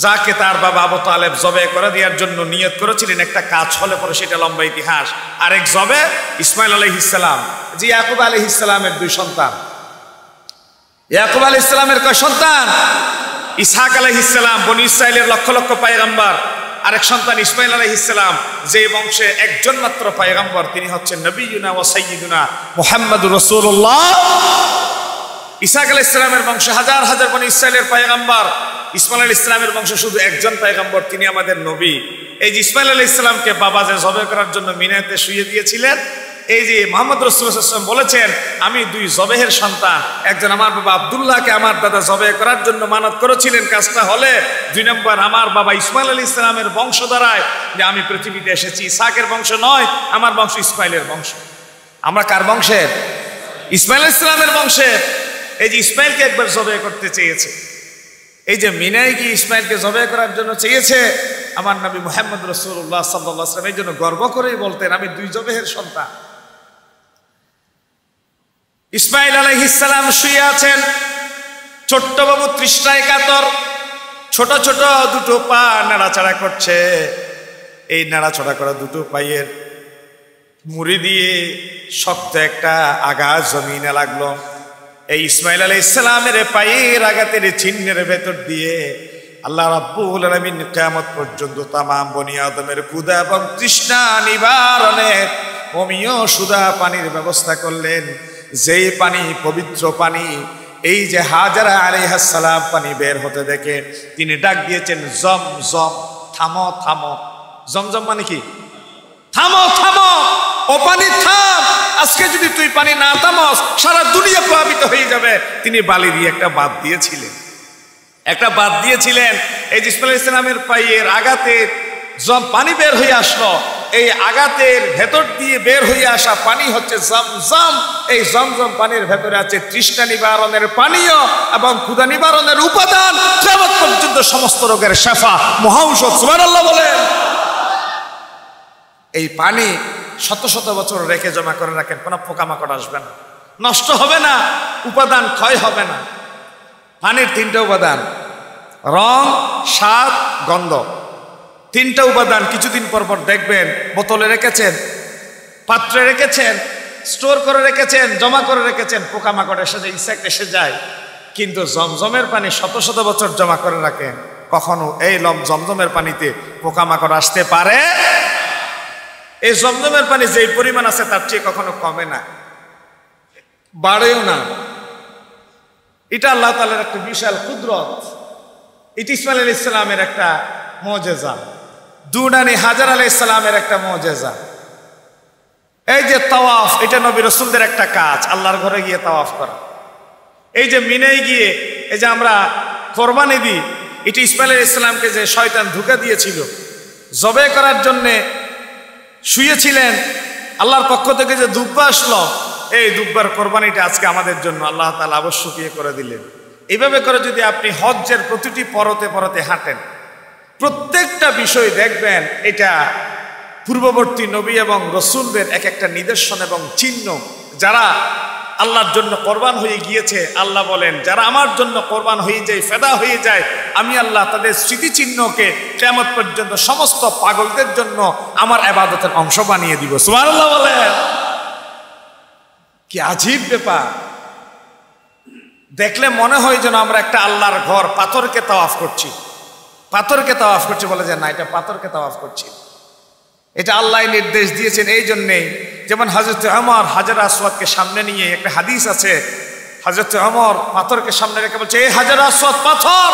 যাকে তার বাবা আবু তালেব জবে করে দেওয়ার জন্য নিয়ত করেছিলেন, একটা কাজ হলে পরে সেটা লম্বা ইতিহাস। আরেক জবে ইসমাইল আলাইহিস সালাম, যে ইয়াকুব আলাইহিস সালামের 2 সন্তান। ইয়াকুব আলাইহিস সালামের কয় সন্তান? ইসহাক আলাইহিস সালাম, বনি ইসরাইলের লক্ষ লক্ষ পয়গম্বর। আরেক সন্তান ইসমাইল আলাইহিস সালাম, যে বংশে একজন মাত্র পয়গম্বর, তিনি হচ্ছেন নবিয়ুনা ওয়া সাইয়্যিদুনা মুহাম্মাদুর রাসূলুল্লাহ। ইসহাক আলাইহিস সালামের বংশে হাজার হাজার বনি ইসরাইলের পয়গম্বর। ইসমাইল আলাইহিস সালামের বংশে শুধু একজন পয়গম্বর, তিনি আমাদের নবী। এই যে ইসমাইল আলাইহিস সালামকে বাবা যে জবে করার জন্য মিনাতে শুইয়ে দিয়েছিলেন, এই যে মুহাম্মদ রাসূলুল্লাহ সাল্লাল্লাহু আলাইহি ওয়াসাল্লাম বলেছেন, আমি 2 জবেহের সন্তান। একজন আমার বাবা আব্দুল্লাহকে আমার দাদা জবে করার জন্য মানত করেছিলেন, কাজটা হলে 2 নম্বর আমার বাবা ইসমাইল আলাইহিস সালামের বংশ দ্বারায় যে আমি পৃথিবীতে এসেছি। ইসহাকের বংশ নয়, আমার বংশ ইসমাইলের বংশ। আমরা কার বংশের? ইসমাইল আলাইহিস সালামের বংশের। এই যে ইসমাইলকে একবার জবে করতে চেয়েছে, এই যে মিনায় গিয়ে ইসমাইলকে জবে করার জন্য চেয়েছে, আমার নবী মুহাম্মদ রাসূলুল্লাহ সাল্লাল্লাহু আলাইহি ওয়াসাল্লাম এই জন্য গর্ব করেই বলতেন, আমি 2 জবেহের সন্তান। ইসমাইল আলাইহিস সালাম শুয়ে আছেন, ছোট্ট বাবু তৃষ্ণায় কাতর, ছোট ছোট 2 পা নাড়াচাড়া করছে। এই নাড়াচাড়া করা 2 পায়ের মুড়ি দিয়ে শক্ত একটা আঘাত জমিনে লাগলো। এই ইসমাইল আলাইহিস সালামের পায়ের আঘাতের চিহ্নের ভেতর দিয়ে আল্লাহ রাব্বুল আলামিন কিয়ামত পর্যন্ত তামাম বনি আদমের ক্ষুধা এবং তৃষ্ণা নিবারণের অমীয় সুধা পানির ব্যবস্থা করলেন। যেই পানি পবিত্র পানি, এই যে হাজারা আলাইহিস সালাম পানি বের হতে দেখে তিনি ডাক দিয়েছেন, জমজম, থামো থামো। জমজম মানে কি? থামো থামো, ও পানি থাম, আজকে যদি তুই পানি না থামস সারা দুনিয়া প্লাবিত হয়ে যাবে। তিনি বালি দিয়ে একটা বাঁধ দিয়েছিলেন, একটা বাঁধ দিয়েছিলেন। এই যে ইসমাইল আলাইহিস সালামের পায়ের আঘাতে পানি বের হয়ে আসলো, এই আঘাতের ভেতর দিয়ে বের হয়ে আসা পানি হচ্ছে জমজম। এই জমজম পানির ভেতরে আছে তৃষ্ণা নিবারণের পানীয় এবং ক্ষুধা নিবারণের উপাদান, কিয়ামত পর্যন্ত সমস্ত রোগের শিফা, মহাঔষধ। সুবহানাল্লাহ বলেন। এই পানি শত শত বছর রেখে জমা করে রাখেন, কোনো পোকামাকড় আসবে না, নষ্ট হবে না, উপাদান ক্ষয় হবে না। পানির 3টা উপাদান, রং, স্বাদ, গন্ধ। 3টা উপাদান কিছুদিন পর পর দেখবেন বোতলে রেখেছেন, পাত্রে রেখেছেন, স্টোর করে রেখেছেন, জমা করে রেখেছেন, পোকামাকড় এসে যায়, ইনসেক্ট এসে যায়। কিন্তু জমজমের পানি শত শত বছর জমা করে রাখেন, কখনো এই জমজমের পানিতে পোকামাকড় আসতে পারে? এই জমজমের পানি যেই পরিমাণ আছে তার চেয়ে কখনো কমে না, বাড়েও না। এটা আল্লাহ তাআলার একটা বিশাল কুদরত। এটা ইসমাইল আলাইহিস সালামের একটা মুজিজা, দুনানি হাজার আলাইহিস সালামের একটা মুজিজা। এই যে তাওয়াফ, এটা নবী রাসূলদের একটা কাজ, আল্লাহর ঘরে গিয়ে তাওয়াফ করা। এই যে মিনায় গিয়ে এই যে আমরা কোরবানি দিই, এটা ইসমাইল আলাইহিস সালামকে যে শয়তান ধোঁকা দিয়েছিল, জবে করার জন্যে শুয়েছিলেন, আল্লাহর পক্ষ থেকে যে দুব্বা আসলো, এই দুব্বার কোরবানিটা আজকে আমাদের জন্য আল্লাহ তাআলা আবশ্যকীয় করে দিলেন। এইভাবে করে যদি আপনি হজ্জের প্রতিটি পরতে পরতে হাঁটেন, প্রত্যেকটা বিষয় দেখবেন এটা পূর্ববর্তী নবী এবং রসুলদের এক একটা নিদর্শন এবং চিহ্ন। যারা আল্লাহর জন্য কোরবান হয়ে গিয়েছে, আল্লাহ বলেন যারা আমার জন্য কোরবান হয়ে যায়, ফেদা হয়ে যায়, আমি আল্লাহ তাদের স্মৃতিচিহ্নকে কিয়ামত পর্যন্ত সমস্ত পাগলদের জন্য আমার ইবাদতের অংশ বানিয়ে দিব। সুবহানাল্লাহ বলেন। কি আজীব ব্যাপার! দেখলে মনে হয় যেন আমরা একটা আল্লাহর ঘর পাথরকে তাওয়াফ করছি। পাথরকে তাওয়াফ করছি বলে যে না, এটা পাথরকে তাওয়াফ করছি। এটা আল্লাহ নির্দেশ দিয়েছেন এই জন্যেই। যেমন হযরত ওমর হাজার আসওয়াদকে সামনে নিয়ে, একটা হাদিস আছে, হযরত ওমর পাথরকে সামনে রেখে বলছে, এই হাজার আসওয়াদ পাথর,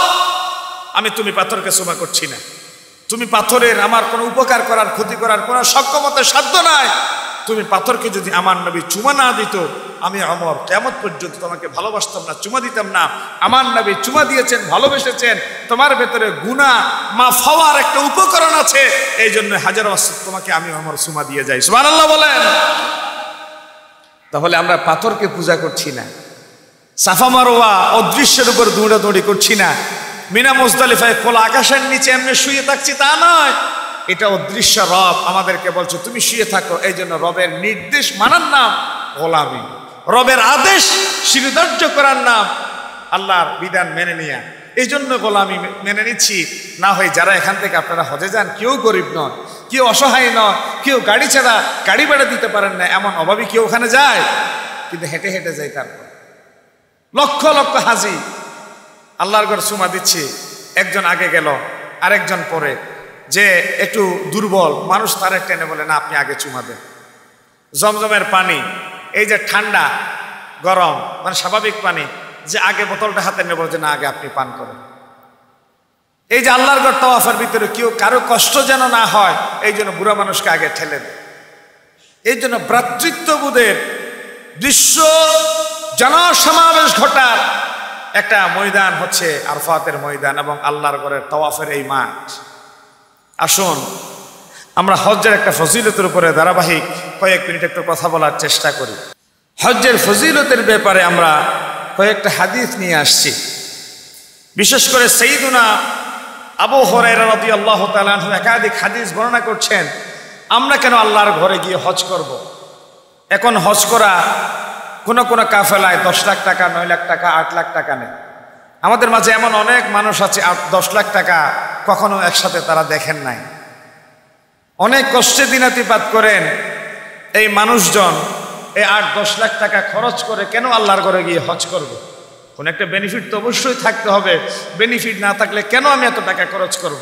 তুমি পাথরকে চুমা করছি না। তুমি পাথরের আমার কোনো উপকার করার, ক্ষতি করার কোনো সক্ষমতা, সাধ্য নাই। তুমি পাথরকে যদি আমার নবী চুমা না দিত, আমি ওমর কিয়ামত পর্যন্ত তোমাকে ভালোবাসতাম না, চুমা দিতাম না। আমার নবী চুমা দিয়েছেন, ভালোবেসেছেন, তোমার ভেতরে গুনাহ মাফ হওয়ার একটা উপকরণ আছে, এই জন্য হাজার আসওয়াদ তোমাকে আমি ওমর চুমা দিয়ে যাই। সুবহানাল্লাহ বলেন। তাহলে আমরা পাথরকে পূজা করছি না, সাফা মারওয়া অদৃশ্যের উপর দৌড়াদৌড়ি করছি না, মিনা মুজদালিফায় খোলা আকাশের নিচে এমনি শুয়ে থাকছি তা নয়। এটা অদৃশ্য রব আমাদেরকে বলছে তুমি শুয়ে থাকো। এই জন্য রবের নির্দেশ মানার নাম গোলামি, রবের আদেশ শিরোধার্য করার নাম আল্লাহর বিধান মেনে নেয়া। এই জন্য গোলামি মেনে নিচ্ছি। না হয় যারা এখান থেকে আপনারা হজে যান, কেউ গরিব নয়, কেউ অসহায় নয়, কেউ গাড়ি ছাড়া গাড়ি ভাড়া দিতে পারেন না, এমন অভাবী কেউ ওখানে যায়, কিন্তু হেঁটে হেঁটে যায়। তারপর লক্ষ লক্ষ হাজি আল্লাহর ঘর চুমা দিচ্ছে। একজন আগে গেল, আরেকজন পরে, যে একটু দুর্বল মানুষ তারে টেনে বলে না আপনি আগে চুমা দেন। জমজমের পানি, এই যে ঠান্ডা গরম মানে স্বাভাবিক পানি, যে আগে বোতলটা হাতে নেব, যে না আগে আপনি পান করেন। এই যে আল্লাহর ঘর তাওয়াফের ভিতরে কেউ কারো কষ্ট যেন না হয়, এই জন্য বুড়া মানুষকে আগে ঠেলে দেয়। এই জন্য ভ্রাতৃত্ববোধের দৃশ্য জনসমাবেশ ঘটার একটা ময়দান হচ্ছে আরফাতের ময়দান এবং আল্লাহর ঘরের তাওয়াফের এই মাঠ। আসুন আমরা হজ্জের একটা ফজিলতের উপরে ধারাবাহিক কয়েক মিনিট একটু কথা বলার চেষ্টা করি। হজ্জের ফজিলতের ব্যাপারে আমরা কয়েকটা হাদিস নিয়ে আসছি। বিশেষ করে সাইয়্যিদুনা আবু হুরায়রা রাদিয়াল্লাহু তাআলা আনহু একাধিক হাদিস বর্ণনা করছেন, আমরা কেন আল্লাহর ঘরে গিয়ে হজ করব। এখন হজ করা কোনো কোনো কাফেলায় 10 লাখ টাকা, 9 লাখ টাকা, 8 লাখ টাকা নেয়। আমাদের মাঝে এমন অনেক মানুষ আছে 10 লাখ টাকা কখনো একসাথে তারা দেখেন নাই। অনেক কষ্টে দিনাতিপাত করেন এই মানুষজন। এই 8-10 লাখ টাকা খরচ করে কেন আল্লাহর ঘরে গিয়ে হজ করব? কোন একটা বেনিফিট তো অবশ্যই থাকতে হবে। বেনিফিট না থাকলে কেন আমি এত টাকা খরচ করব?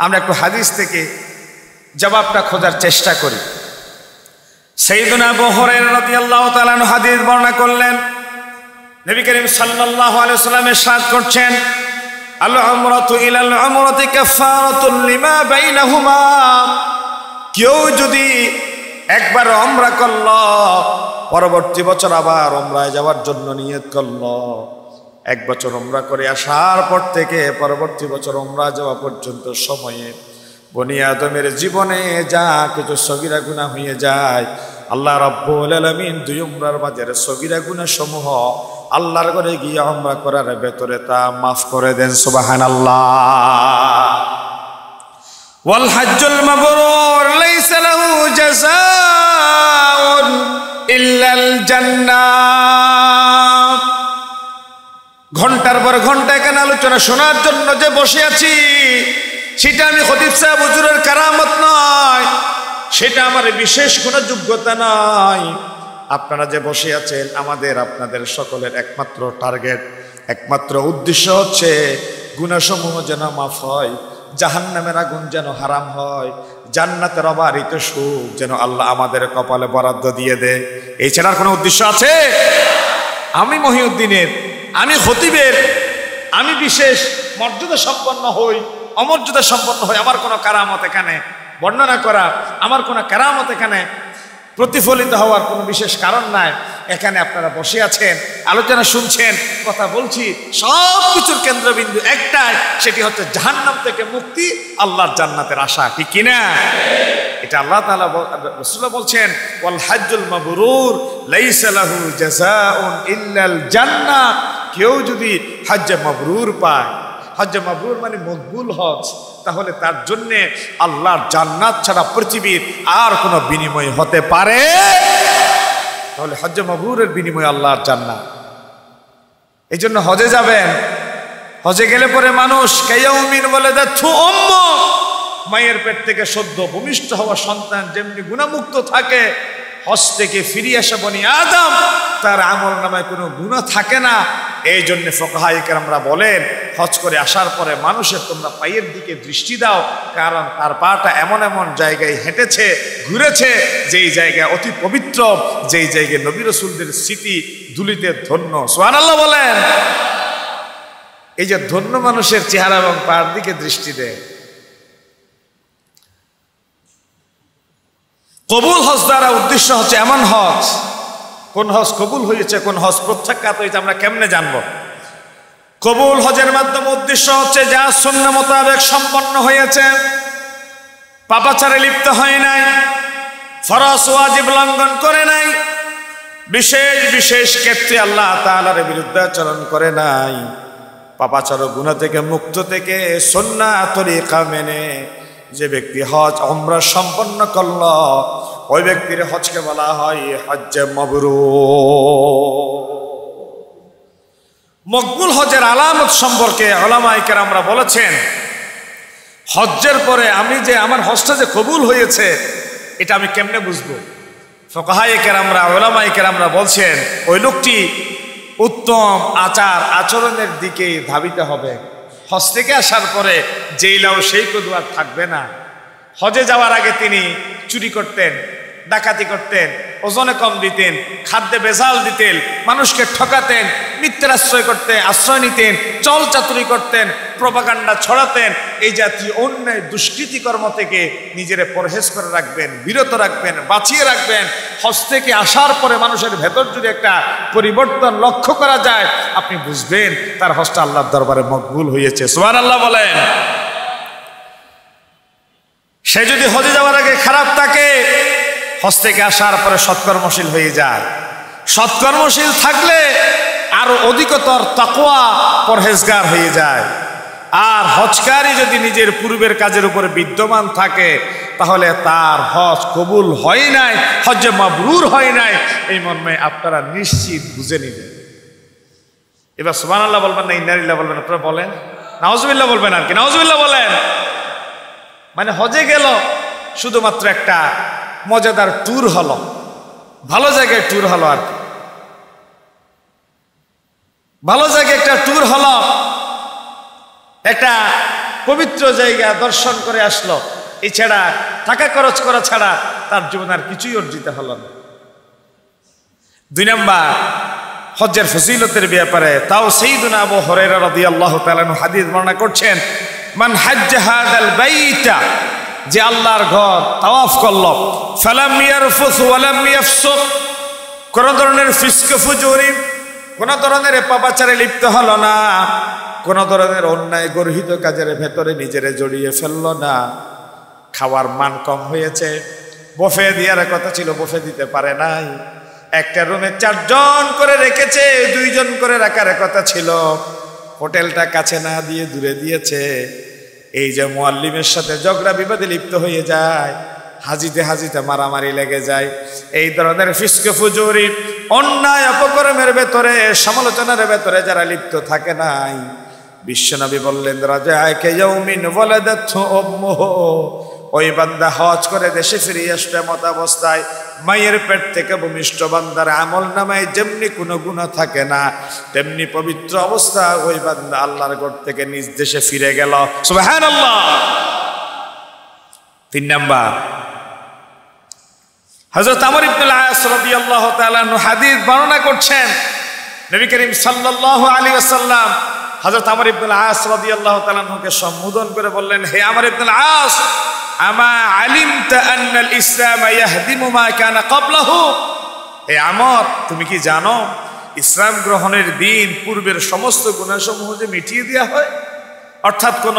আমরা একটু হাদিস থেকে জবাবটা খোঁজার চেষ্টা করি। সাইয়্যিদুনা আবু হুরায়রা রাদিয়াল্লাহু তাআলা আনহু হাদিস বর্ণনা করলেন, নবী করিম সাল্লাল্লাহু আলাইহি ওয়াসাল্লাম ইরশাদ করছেন, আল উমরাতু ইলাল উমরাতি কাফারাতুন লিমা বাইনাহুমা। কেউ যদি একবার উমরা করল, পরবর্তী বছর আবার উমরায় যাওয়ার জন্য নিয়ত করল, এক বছর উমরা করে আসার পর থেকে পরবর্তী বছর উমরা যাওয়া পর্যন্ত সময়ে বনি আদমের জীবনে যা কিছু সগীরা গুনাহ হয়ে যায়, আল্লাহ রাব্বুল আলামিন 2 উমরার মাঝের সগীরা গুনাহ সমূহ আল্লাহর ঘরে গিয়ে উমরা করার ভেতরে তা মাফ করে দেন। সুবহানাল্লাহ। ওয়াল হজ্জুল মাবরুর লাইসা লাহু জাযাউন ইল্লাল জান্নাহ। ঘন্টার পর ঘন্টা এখানে আলোচনা শোনার জন্য যে বসে আছি, সেটা আমি খতিব সাহেব হুজুরের কারামত নয়, সেটা আমার বিশেষ কোনো যোগ্যতা নয়। আপনারা যে বসে আছেন, আমাদের আপনাদের সকলের একমাত্র টার্গেট, একমাত্র উদ্দেশ্য হচ্ছে গুনাহসমূহ যেন মাফ হয়, জাহান্নামের আগুন যেন হারাম হয়, জান্নাতের অবারিত সুখ যেন আল্লাহ আমাদের কপালে বরাদ্দ দিয়ে দেয়। এই ছাড়ার কোনো উদ্দেশ্য আছে? আমি মহিউদ্দিনের, আমি খতিবের, আমি বিশেষ মর্যাদা সম্পন্ন হই, অমর্যাদা সম্পন্ন হই, আমার কোনো কারামত এখানে বর্ণনা করা, আমার কোনো কারামত এখানে প্রতিফলিত হওয়ার কোনো বিশেষ কারণ নাই। এখানে আপনারা বসে আছেন, আলোচনা শুনছেন, কথা বলছি, সব কিছুর কেন্দ্রবিন্দু একটাই, সেটি হচ্ছে জাহান্নাম থেকে মুক্তি, আল্লাহর জান্নাতের আশা। ঠিক কিনা? এটা আল্লাহ তাআলা রাসূল বলছেন, ওয়াল হজ্জুল মাবরুর লাইসা লাহু জাযাউন ইল্লাল জান্নাহ। কেউ যদি হজ্জে মাবরুর পায়, হজ্জে মাবরুর মানে মকবুল হজ, তাহলে তার জন্যে আল্লাহর জান্নাত ছাড়া পৃথিবীর আর কোনো বিনিময় হতে পারে? তাহলে হজ্জে মাবরুরের বিনিময় আল্লাহর জান্নাত। এই জন্য হজে যাবেন, হজে গেলে পরে মানুষ কায়াউমিন বলে যাচ্ছু অম্ম, মায়ের পেট থেকে সদ্য ভূমিষ্ঠ হওয়া সন্তান যেমনি গুণামুক্ত থাকে, হজ থেকে ফিরে আসা বনি আদম তার আমল নামায় কোনো গুনাহ থাকে না। এই জন্য ফুকাহায়ে কেরামরা বলেন, হজ করে আসার পরে মানুষের তোমরা পায়ের দিকে দৃষ্টি দাও, কারণ তার পাটা এমন এমন জায়গায় হেঁটেছে, ঘুরেছে, যেই জায়গা অতি পবিত্র, যেই জায়গায় নবী রাসূলদের স্মৃতি ধুলিতে ধন্য। সুবহানাল্লাহ বলেন। এই যে ধন্য মানুষের চেহারা এবং পার দিকে দৃষ্টি দেয়। কবুল হজ দ্বারা উদ্দেশ্য হচ্ছে এমন হজ, কোন হজ কবুল হয়েছে, কোন হজ প্রত্যাখ্যাত হয়েছে আমরা কেমনে জানবো? কবুল হজের মাধ্যমে উদ্দেশ্য হচ্ছে যা সুন্নাহ মোতাবেক সম্পন্ন হয়েছে, পাপাচারে লিপ্ত হয় নাই, ফরজ ওয়াজিব লঙ্ঘন করে নাই, বিশেষ বিশেষ ক্ষেত্রে আল্লাহ তাআলার বিরুদ্ধে আচরণ করে নাই, পাপাচার ও গুনাহ থেকে মুক্ত থেকে সুন্নাহ তরিকা মেনে যে ব্যক্তি হজ উমরা সম্পন্ন করল, ওই ব্যক্তির হজকে বলা হয় হজ্জে মাবরুর। মকবুল হজের আলামত সম্পর্কে উলামায়ে কেরামরা বলেছেন, হজ্জের পরে আমি যে আমার হজটা যে কবুল হয়েছে এটা আমি কেমনে বুঝবো? ফুকাহায়ে কেরামরা, উলামায়ে কেরামরা বলছেন, ওই লোকটি উত্তম আচার আচরণের দিকে ধাবিত হবে। হজ থেকে আসার পরে যেই লাও সেই কদু আর থাকবে না। হজে যাওয়ার আগে তিনি চুরি করতেন, ডাকাতি করতেন, ওজনে কম দিতেন, খাদ্যে ভেজাল দিতেন, মানুষকে ঠকাতেন, মিথ্যার আশ্রয় নিতেন, চল চাতুরি করতেন, প্রপাগান্ডা ছড়াতেন। এই জাতীয় অন্যায় দুষ্কৃতি কর্ম থেকে নিজেরে পরহেজ করে রাখবেন, বিরত রাখবেন, বাঁচিয়ে রাখবেন। হজ থেকে আসার পরে মানুষের ভেতর যদি একটা পরিবর্তন লক্ষ্য করা যায়, আপনি বুঝবেন তার হজটা আল্লাহর দরবারে মকবুল হয়েছে। সুবহানাল্লাহ বলেন। সে যদি হজে যাওয়ার আগে খারাপ থাকে, হজ থেকে আসার পরে সৎকর্মশীল হয়ে যায়। সৎকর্মশীল থাকলে আরো অধিকতর তাকওয়া পরহেজগার হয়ে যায়। আর হজকারী যদি নিজের পূর্বের কাজের উপরে বিদ্যমান থাকে, তাহলে তার হজ কবুল হয় নাই, হজ্জে মাবরুর হয় নাই, এই মর্মে আপনারা নিশ্চিত বুঝে নিবেন। এবার সুবহানাল্লাহ বলবেন না ইন্না লিল্লাহি বলবেন? আপনারা বলেন নাউজুবিল্লাহ বলবেন আর কি, নাউজুবিল্লাহ বলেন। মানে হজে গেল শুধুমাত্র একটা মজাদার ট্যুর হলো, ভালো জায়গায় ট্যুর হলো আর কি, ভালো জায়গায় একটা ট্যুর হলো, একটা পবিত্র জায়গা দর্শন করে আসলো। এছাড়া টাকা খরচ করা ছাড়া তার জীবন আর কিছুই অর্জিত হলো না। 2 নাম্বার, হজ্জের ফজিলতের ব্যাপারে তাও সাইয়্যিদুনা আবু হুরায়রা রাদিয়াল্লাহু তাআলা আনহু হাদিস বর্ণনা করছেন, মান হাজ্জা হাযাল বাইতা, যে আল্লাহর ঘর তাওয়াফ করল, ফালাম ইয়ারফুস ওয়ালাম ইয়াফসুক, কোন ধরনের ফিসক ফুজুরি, কোন ধরনের পাপাচারে লিপ্ত হলো না, কোন ধরনের অন্যায় গর্হিত কাজের ভেতরে নিজেরে জড়িয়ে ফেললো না। খাওয়ার মান কম হয়েছে, বুফে দেওয়ার কথা ছিল, বুফে দিতে পারে নাই। একটা রুমে 4 জন করে রেখেছে, 2 জন করে রাখার কথা ছিল, হোটেলটা কাছে না দিয়ে দূরে দিয়েছে। এই যে মুআল্লিমের সাথে ঝগড়া বিবাদে লিপ্ত হয়ে যায়, হাজিতে হাজিতে মারামারি লেগে যায়, এই ধরনের ফিসক ফুজুরি অন্যায় অপকর্মের ভেতরে, সমালোচনার ভেতরে যারা লিপ্ত থাকে নাই, বিশ্বনবী বললেন, রাজা'কা ইয়াউমিন ওয়ালাদাতহু উম্মুহু, ওই বান্দা হজ করে দেশে ফিরে আসবে এমত অবস্থায় মায়ের পেট থেকে ভূমিষ্ঠ বান্দার আমল নামায় যেমনি কোনো গুনাহ থাকে না, তেমনি পবিত্র অবস্থা ওই বান্দা আল্লাহর ঘর থেকে নিজ দেশে ফিরে গেল। সুবহানাল্লাহ। 3 নাম্বার, হযরত আমর ইবনে আস রাদিয়াল্লাহু তাআলা আনহু হাদিস বর্ণনা করছেন, নবী করিম সাল্লাল্লাহু আলাইহি ওয়াসাল্লাম হযরত আমর ইবনে আস রাদিয়াল্লাহু তাআলা আনহুকে সম্বোধন করে বললেন, হে আমর ইবনে আস, আমা আলিমতা আন্নাল ইসলাম ইয়াহদিমু মা কানা ক্বাবলাহু, হে আমর, তুমি কি জানো ইসলাম গ্রহণের দিন পূর্বের সমস্ত গুনাহসমূহ যে মিটিয়ে দেওয়া হয়? অর্থাৎ কোন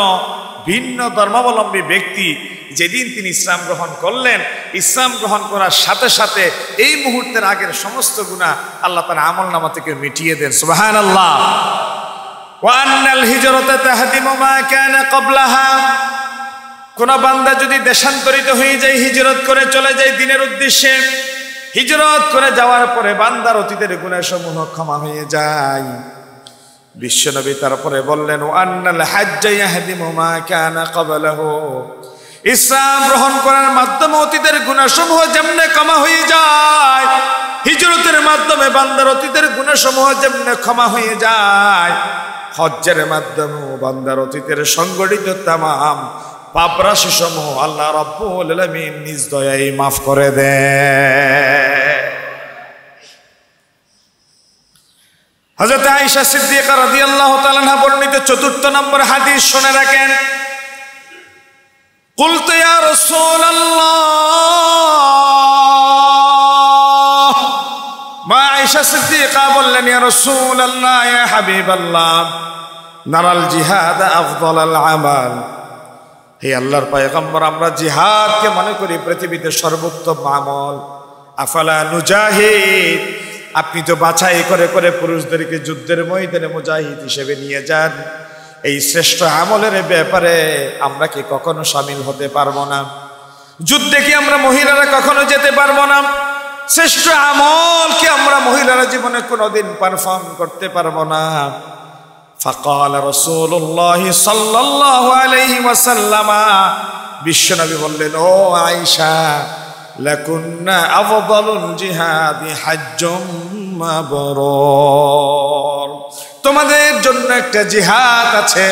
ভিন্ন ধর্মাবলম্বী ব্যক্তি যেদিন তিনি ইসলাম গ্রহণ করলেন, ইসলাম গ্রহণ করার সাথে সাথে এই মুহূর্তের আগের সমস্ত গুনাহ আল্লাহ তার আমলনামা থেকে মিটিয়ে দেন। সুবহানাল্লাহ। ওয়া আন্নাল হিজরাতা তাহদিমু মা কানা ক্বাবলাহা, কোন বান্দা যদি দেশান্তরিত হয়ে যায়, হিজরত করে চলে যায় দ্বীনের উদ্দেশ্যে, হিজরত করে যাওয়ার পরে বান্দার অতীতের গুনাহসমূহ ক্ষমা হয়ে যায়। বিশ্বনবী তারপরে বললেন, ওয়া আন্নাল হাজ্জা ইয়াহদিমু মা কানা ক্বাবলাহু, ইসলাম গ্রহণ করার মাধ্যমে অতীতের গুনাহসমূহ যেমনে ক্ষমা হয়ে যায়, হিজরতের মাধ্যমে বান্দার অতীতের গুনাহসমূহ যেমন ক্ষমা হয়ে যায়, হজ্জের মাধ্যমে বান্দার অতীতের সংগঠিত তামাম পাপ রাশি সমূহ আল্লাহ রাব্বুল আলামিন নিজ দয়ায় মাফ করে দেয়। হযরত আয়েশা সিদ্দিকা রাদিয়াল্লাহু তাআলা আনহা বর্ণিত ৪র্থ নম্বর হাদিস শুনে রাখেন। কুলতু ইয়া রাসূলুল্লাহ, মা আয়েশা সিদ্দিকা বললেন, ইয়া রাসূলুল্লাহ, ইয়া হাবিবাল্লাহ, নারাল জিহাদ আফদালাল আমাল। হে আল্লাহর পয়গম্বর, আমরা জিহাদকে মনে করি পৃথিবীতে সর্বোত্তম আমল। আফালা নুজাহিদ, আপনি তো বাছাই করে করে পুরুষদেরকে যুদ্ধের ময়দানে মুজাহিদ হিসেবে নিয়ে যান, এই শ্রেষ্ঠ আমলের ব্যাপারে আমরা কি কখনো শামিল হতে পারবো না? যুদ্ধে কি আমরা মহিলারা কখনো যেতে পারবো না? শ্রেষ্ঠ আমল কি আমরা মহিলারা জীবনে কোনোদিন পারফর্ম করতে পারবো না? ফাকাল রাসূলুল্লাহ সাল্লাল্লাহু আলাইহি ওয়াসাল্লাম, বিশ্বনবী বললেন, ও আয়েশা, লাকুন্না আফদালুল জিহাদি হাজ্জুম মাবরুর, তোমাদের জন্য একটা জিহাদ আছে,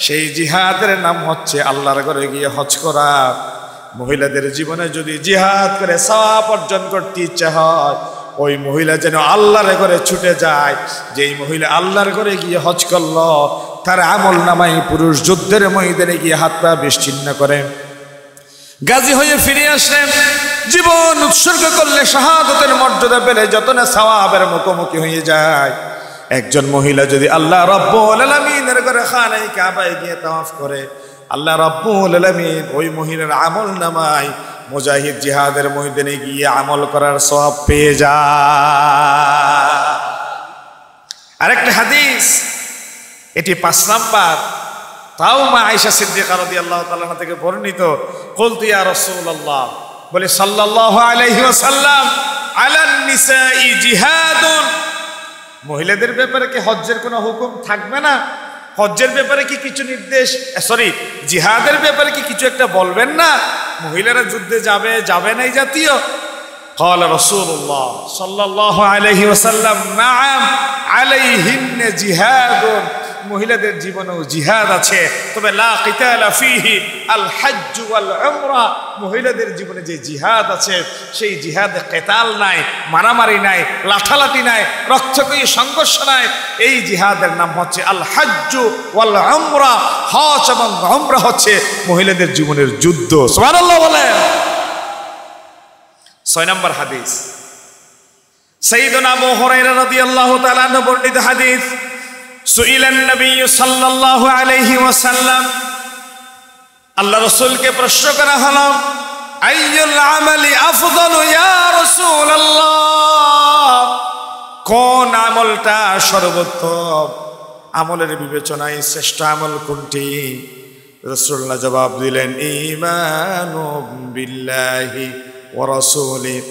সেই জিহাদের নাম হচ্ছে আল্লাহর ঘরে গিয়ে হজ করা। মহিলাদের জীবনে যদি জিহাদ করে সওয়াব অর্জন করতে ইচ্ছা হয়, ওই মহিলা যেন আল্লাহর ঘরে ছুটে যায়। যেই মহিলা আল্লাহর ঘরে গিয়ে হজ করলো, তার আমল নামাই পুরুষ যুদ্ধের ময়দানে গিয়ে হাত পা বিচ্ছিন্ন করে গাজী হয়ে ফিরে আসলেন, জীবন উৎসর্গ করলে শাহাদাতের মর্যাদা পেলে যত না সওয়াবের মুখোমুখি হয়ে যায়। একজন মহিলা যদি আল্লাহ রাব্বুল আলামিনের ঘরে খানায়ে কাবায় গিয়ে তাওয়াফ করে, আল্লাহ রাব্বুল আলামিন ওই মহিলার আমল নামায় মুজাহিদ জিহাদের ময়দানে গিয়ে আমল করার সওয়াব পেয়ে যায়। আরেকটা হাদিস, এটি 5 নাম্বার, তাও মা আয়েশা সিদ্দিকা রাদিয়াল্লাহু তাআলা থেকে বর্ণিত। কুলতু ইয়া রাসূলুল্লাহ, বলে সাল্লাল্লাহু আলাইহি ওয়াসাল্লাম, আলান নিসাই জিহাদুন, মহিলাদের ব্যাপারে কি হজ্জের কোনো হুকুম থাকবে না? হজ্জের ব্যাপারে কি কিছু নির্দেশ, জিহাদের ব্যাপারে কি কিছু একটা বলবেন না? মহিলারা যুদ্ধে যাবে যাবে না এই জাতীয়? قال رسول الله صلى الله عليه وسلم نعم عليهن جهاد, মহিলাদের জীবনেও জিহাদ আছে, তবে লা কিতালা ফিহি আল হজ্জ ওয়াল উমরা, মহিলাদের জীবনে যে জিহাদ আছে সেই জিহাদে কিতাল নাই, মারামারি নাই, লাঠালাঠি নাই, রক্তক্ষয়ী সংঘর্ষ নাই। এই জিহাদের নাম হচ্ছে আল হজ্জ ওয়াল উমরা, হজ এবং উমরা হচ্ছে মহিলাদের জীবনের যুদ্ধ। সুবহানাল্লাহ বলেন। 6 নম্বর হাদিস, সাইয়্যিদুনা আবু হুরায়রা রাদিয়াল্লাহু তাআলা আনহু বর্ণিত হাদিস, সুইলান নবী সাল্লাল্লাহু আলাইহি ওয়াসাল্লাম, আল্লাহ রাসূলকে প্রশ্ন করা হলো, আইয়ুল আমালি আফদালু ইয়া রাসূলুল্লাহ, কোন আমলটা সর্বোত্তম? আমলের বিবেচনায় শ্রেষ্ঠ আমল কোনটি? রাসূলুল্লাহ জবাব দিলেন, ঈমানু বিল্লাহি ওয়া রাসূলিহি,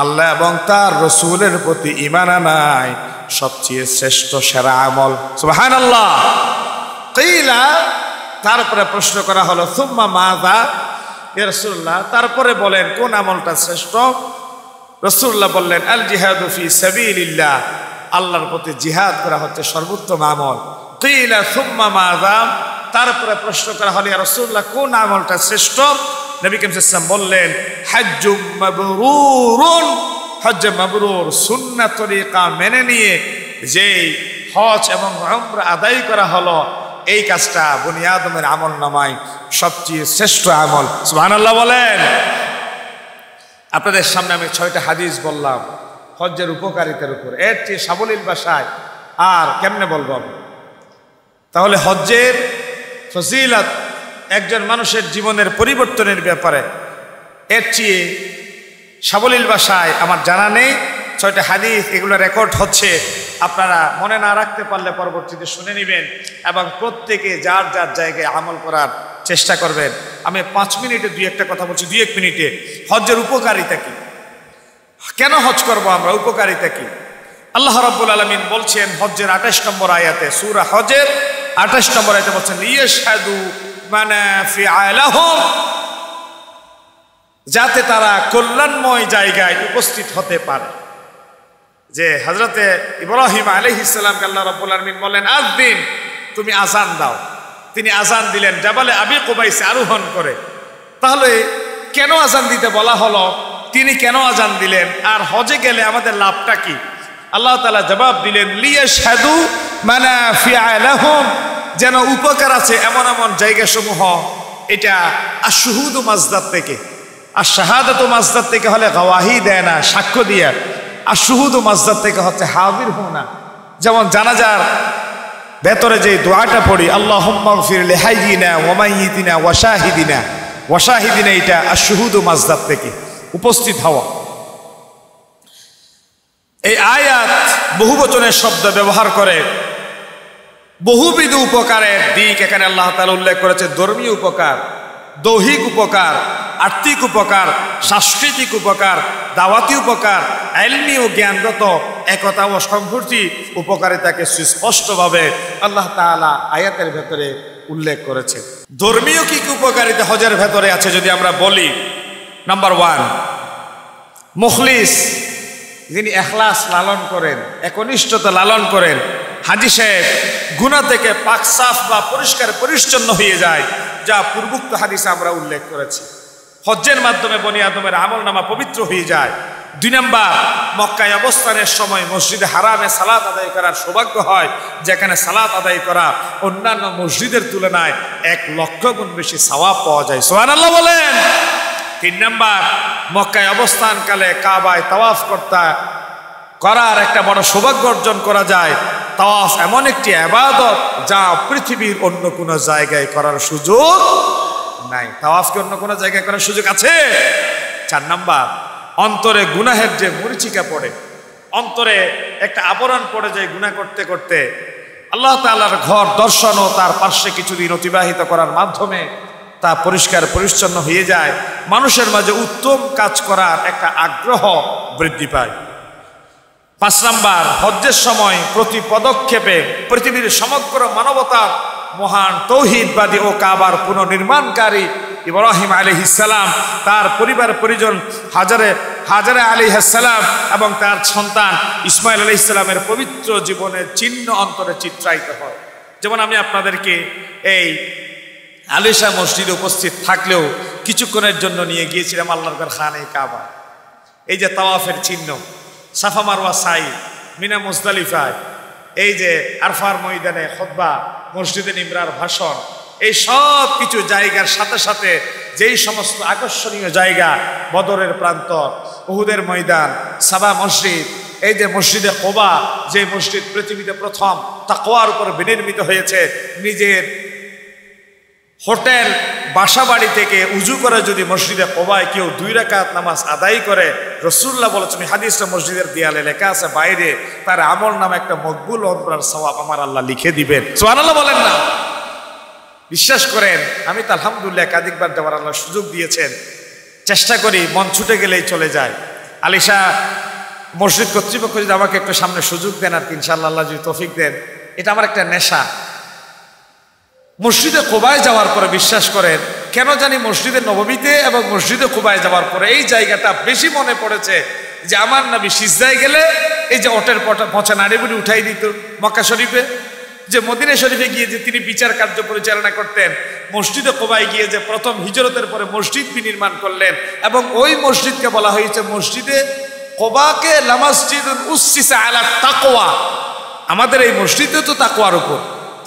আল্লাহ এবং তার রাসূলের প্রতি ঈমান আনায় সবচেয়ে শ্রেষ্ঠ সেরা আমল। সুবহানাল্লাহ। কিলা, তারপরে প্রশ্ন করা হলো, সুম্মা মাযা ইয়া রাসূলুল্লাহ, তারপরে বলেন কোন আমলটা শ্রেষ্ঠ? রাসূলুল্লাহ বললেন, আল জিহাদু ফি সাবিলিল্লাহ, আল্লাহর পথে জিহাদ করা হচ্ছে সর্বোত্তম আমল। কিলা সুম্মা মাযা, তারপরে প্রশ্ন করা হলো, ইয়া রাসূলুল্লাহ কোন আমলটা শ্রেষ্ঠ? নবী করিম সাল্লাল্লাহু আলাইহি ওয়াসাল্লাম বললেন, হজ্জুম মাবরুরুন, হজ্জ মাবরুর, সুন্নাত তরিকা মেনে নিয়ে যে হজ এবং উমরা আদায় করা হলো, এই কাজটা বনি আদমের আমল নামায় সবচেয়ে শ্রেষ্ঠ আমল। সুবহানাল্লাহ বলেন। আপনাদের সামনে আমি 6টা হাদিস বললাম হজ্জের উপকারিতার উপর, এর চেয়ে সাবলীল ভাষায় আর কেমনে বলবো? তাহলে হজ্জের ফজিলত, একজন মানুষের জীবনের পরিবর্তনের ব্যাপারে এর চেয়ে সাবলীল ভাষায় আমার জানা নেই। 6টা হাদিস, এগুলো রেকর্ড হচ্ছে, আপনারা মনে না রাখতে পারলে পরবর্তীতে শুনে নেবেন এবং প্রত্যেকে যার যার জায়গায় আমল করার চেষ্টা করবেন। আমি 5 মিনিটে 2-1টা কথা বলছি, 2-1 মিনিটে। হজ্জের উপকারিতা কি, কেন হজ করব আমরা, উপকারিতা কি? আল্লাহ রাব্বুল আলামিন বলছেন হজ্জের 28 নম্বর আয়াতে, সূরা হজের 28 নম্বর আয়াতে বলছেন, লিয়াশহাদু মানাফিআ লাহুম, যাতে তারা কল্যাণময় জায়গায় উপস্থিত হতে পারে। যে হযরতে ইব্রাহিম আলাইহিস সালামকে আল্লাহ রাব্বুল আলামিন বলেন আযদিন, তুমি আযান দাও। তিনি আযান দিলেন জাবালে আবি কুবাইসে আরোহণ করে। তাহলে কেন আযান দিতে বলা হলো, তিনি কেন আযান দিলেন, আর হজে গেলে আমাদের লাভটা কি? আল্লাহ তাআলা জবাব দিলেন লিয়াশহাদু মানাফিআ লাহুম, যেন উপকার আছে এমন এমন জায়গাসমূহ। এটা আশ-শুহুদু মাজদার থেকে, আর শাহাদাতু মাজদার থেকে হলে গাওয়াহি দেয় না, সাক্ষ্য দিয়ে। আর শুহুদু মাজদার থেকে হচ্ছে হাজির হোনা। যেমন জানাজার ভেতরে যে দোয়াটা পড়ি আল্লাহুম্মা গফির লিহাইয়িনা ওয়া মাইয়িতিনা ওয়া শাহিদিনা ওয়া শাহিদিনা, এটা আর শুহুদু মাজদার থেকে উপস্থিত হওয়া। এই আয়াত বহুবচনের শব্দ ব্যবহার করে বহুবিধ উপকারের দিক এখানে আল্লাহ তাআলা উল্লেখ করেছে। ধর্মীয় উপকার, দৈহিক উপকার, আর্থিক উপকার, সাংস্কৃতিক উপকার, দাওয়াতি উপকার, ইলমি ও জ্ঞানগত একতা ও সংহতি উপকারিতাকে সুস্পষ্টভাবে আল্লাহ তাআলা আয়াতের ভেতরে উল্লেখ করেছে। ধর্মীয় কি কি উপকারিতা হজের ভেতরে আছে যদি আমরা বলি, নাম্বার 1, মুখলিস, যিনি ইখলাস লালন করেন, একনিষ্ঠতা লালন করেন, হাজী সাহেব গুনাহ থেকে পাক সাফ বা পরিষ্কার পরিচ্ছন্ন হয়ে যায়, যা পূর্বোক্ত হাদিসে আমরা উল্লেখ করেছি। হজ্জের মাধ্যমে বনি আদমের আমলনামা পবিত্র হয়ে যায়। 2 নাম্বার, মক্কায় অবস্থানের সময় মসজিদে হারামে সালাত আদায় করার সৌভাগ্য হয়, যেখানে সালাত আদায় করা অন্যান্য মসজিদের তুলনায় 1 লক্ষ গুণ বেশি সওয়াব পাওয়া যায়। সুবহানাল্লাহ বলেন। 3 নাম্বার, মক্কায় অবস্থানকালে কাবায় তাওয়াফ করার একটা বড় সৌভাগ্য অর্জন করা যায়। তাওয়াফ এমন একটি ইবাদত যা পৃথিবীর অন্য কোনো জায়গায় করার সুযোগ নাই। তাওয়াফকে অন্য কোনো জায়গায় করার সুযোগ আছে? 4 নাম্বার, অন্তরে গুনাহের যে মরিচিকা পড়ে, অন্তরে একটা আবরণ পড়ে যায় গুনাহ করতে করতে, আল্লাহ তাআলার ঘর দর্শন ও তার পার্শ্বে কিছুদিন অতিবাহিত করার মাধ্যমে তা পরিষ্কার পরিচ্ছন্ন হয়ে যায়। মানুষের মাঝে উত্তম কাজ করার একটা আগ্রহ বৃদ্ধি পায়। 5 নাম্বার, হজ্জের সময় প্রতি পদক্ষেপে পৃথিবীর সমগ্র মানবতার মহান তৌহিদবাদী ও কাবার পুনর্নির্মাণকারী ইব্রাহিম আলাইহিস সালাম, তার পরিবার পরিজন হাজারে আলাইহিস সালাম এবং তার সন্তান ইসমাইল আলাইহিস সালামের পবিত্র জীবনের চিহ্ন অন্তরে চিত্রায়িত হয়। যেমন আমি আপনাদেরকে এই আলিশা মসজিদে উপস্থিত থাকলেও কিছুক্ষণের জন্য নিয়ে গিয়েছিলাম আল্লাহর ঘর খানে কাবা। এই যে তাওয়াফের চিহ্ন, সাফা মারওয়া সাই, মিনা মুজদালিফায়, এই যে আরফার ময়দানে খুতবা, মসজিদে নিমরার ভাষণ, এই সব কিছু জায়গার সাথে সাথে যেই সমস্ত আকর্ষণীয় জায়গা, বদরের প্রান্তর, উহুদের ময়দান, সাবা মসজিদ, এই যে মসজিদে কোবা, যে মসজিদ পৃথিবীতে প্রথম তাকওয়ার উপর বিনির্মিত হয়েছে, নিজের হোটেল বাসা বাড়ি থেকে উজু করে যদি মসজিদে কোবায় কেউ 2 রাকাত নামাজ আদায় করে, রাসূলুল্লাহ বলেছেন হাদিসটা মসজিদের দেয়ালে লেখা আছে, বাইরে তার আমল নামে একটা মকবুল ওমরার সওয়াব আমার আল্লাহ লিখে দিবেন। সুবহানাল্লাহ বলেন না? বিশ্বাস করেন, আমি তো আলহামদুলিল্লাহ একাধিকবার যাওয়ার আল্লাহ সুযোগ দিয়েছেন। চেষ্টা করি, মন ছুটে গেলেই চলে যায়। আলিশা মসজিদ কর্তৃপক্ষ যদি আমাকে একটু সামনে সুযোগ দেন, আর ইনশাআল্লাহ আল্লাহ যদি তৌফিক দেন, এটা আমার একটা নেশা। মসজিদে কোবায় যাওয়ার পরে বিশ্বাস করেন, কেন জানি মসজিদে নববীতে এবং মসজিদে কোবায় যাওয়ার পরে এই জায়গাটা বেশি মনে পড়েছে যে আমার নবী সিজদায় গেলে এই যে ওটের পচা নাড়িবুড়ি উঠাই দিত মক্কা শরীফে, যে মদিনা শরীফে গিয়ে যে তিনি বিচার কার্য পরিচালনা করতেন, মসজিদে কোবায় গিয়ে যে প্রথম হিজরতের পরে মসজিদ বিনির্মাণ করলেন, এবং ওই মসজিদকে বলা হয়েছে মসজিদে কোবাকে লামাসজিদুন উসসিসা আলা তাকওয়া। আমাদের এই মসজিদে তো তাকওয়ার উপর,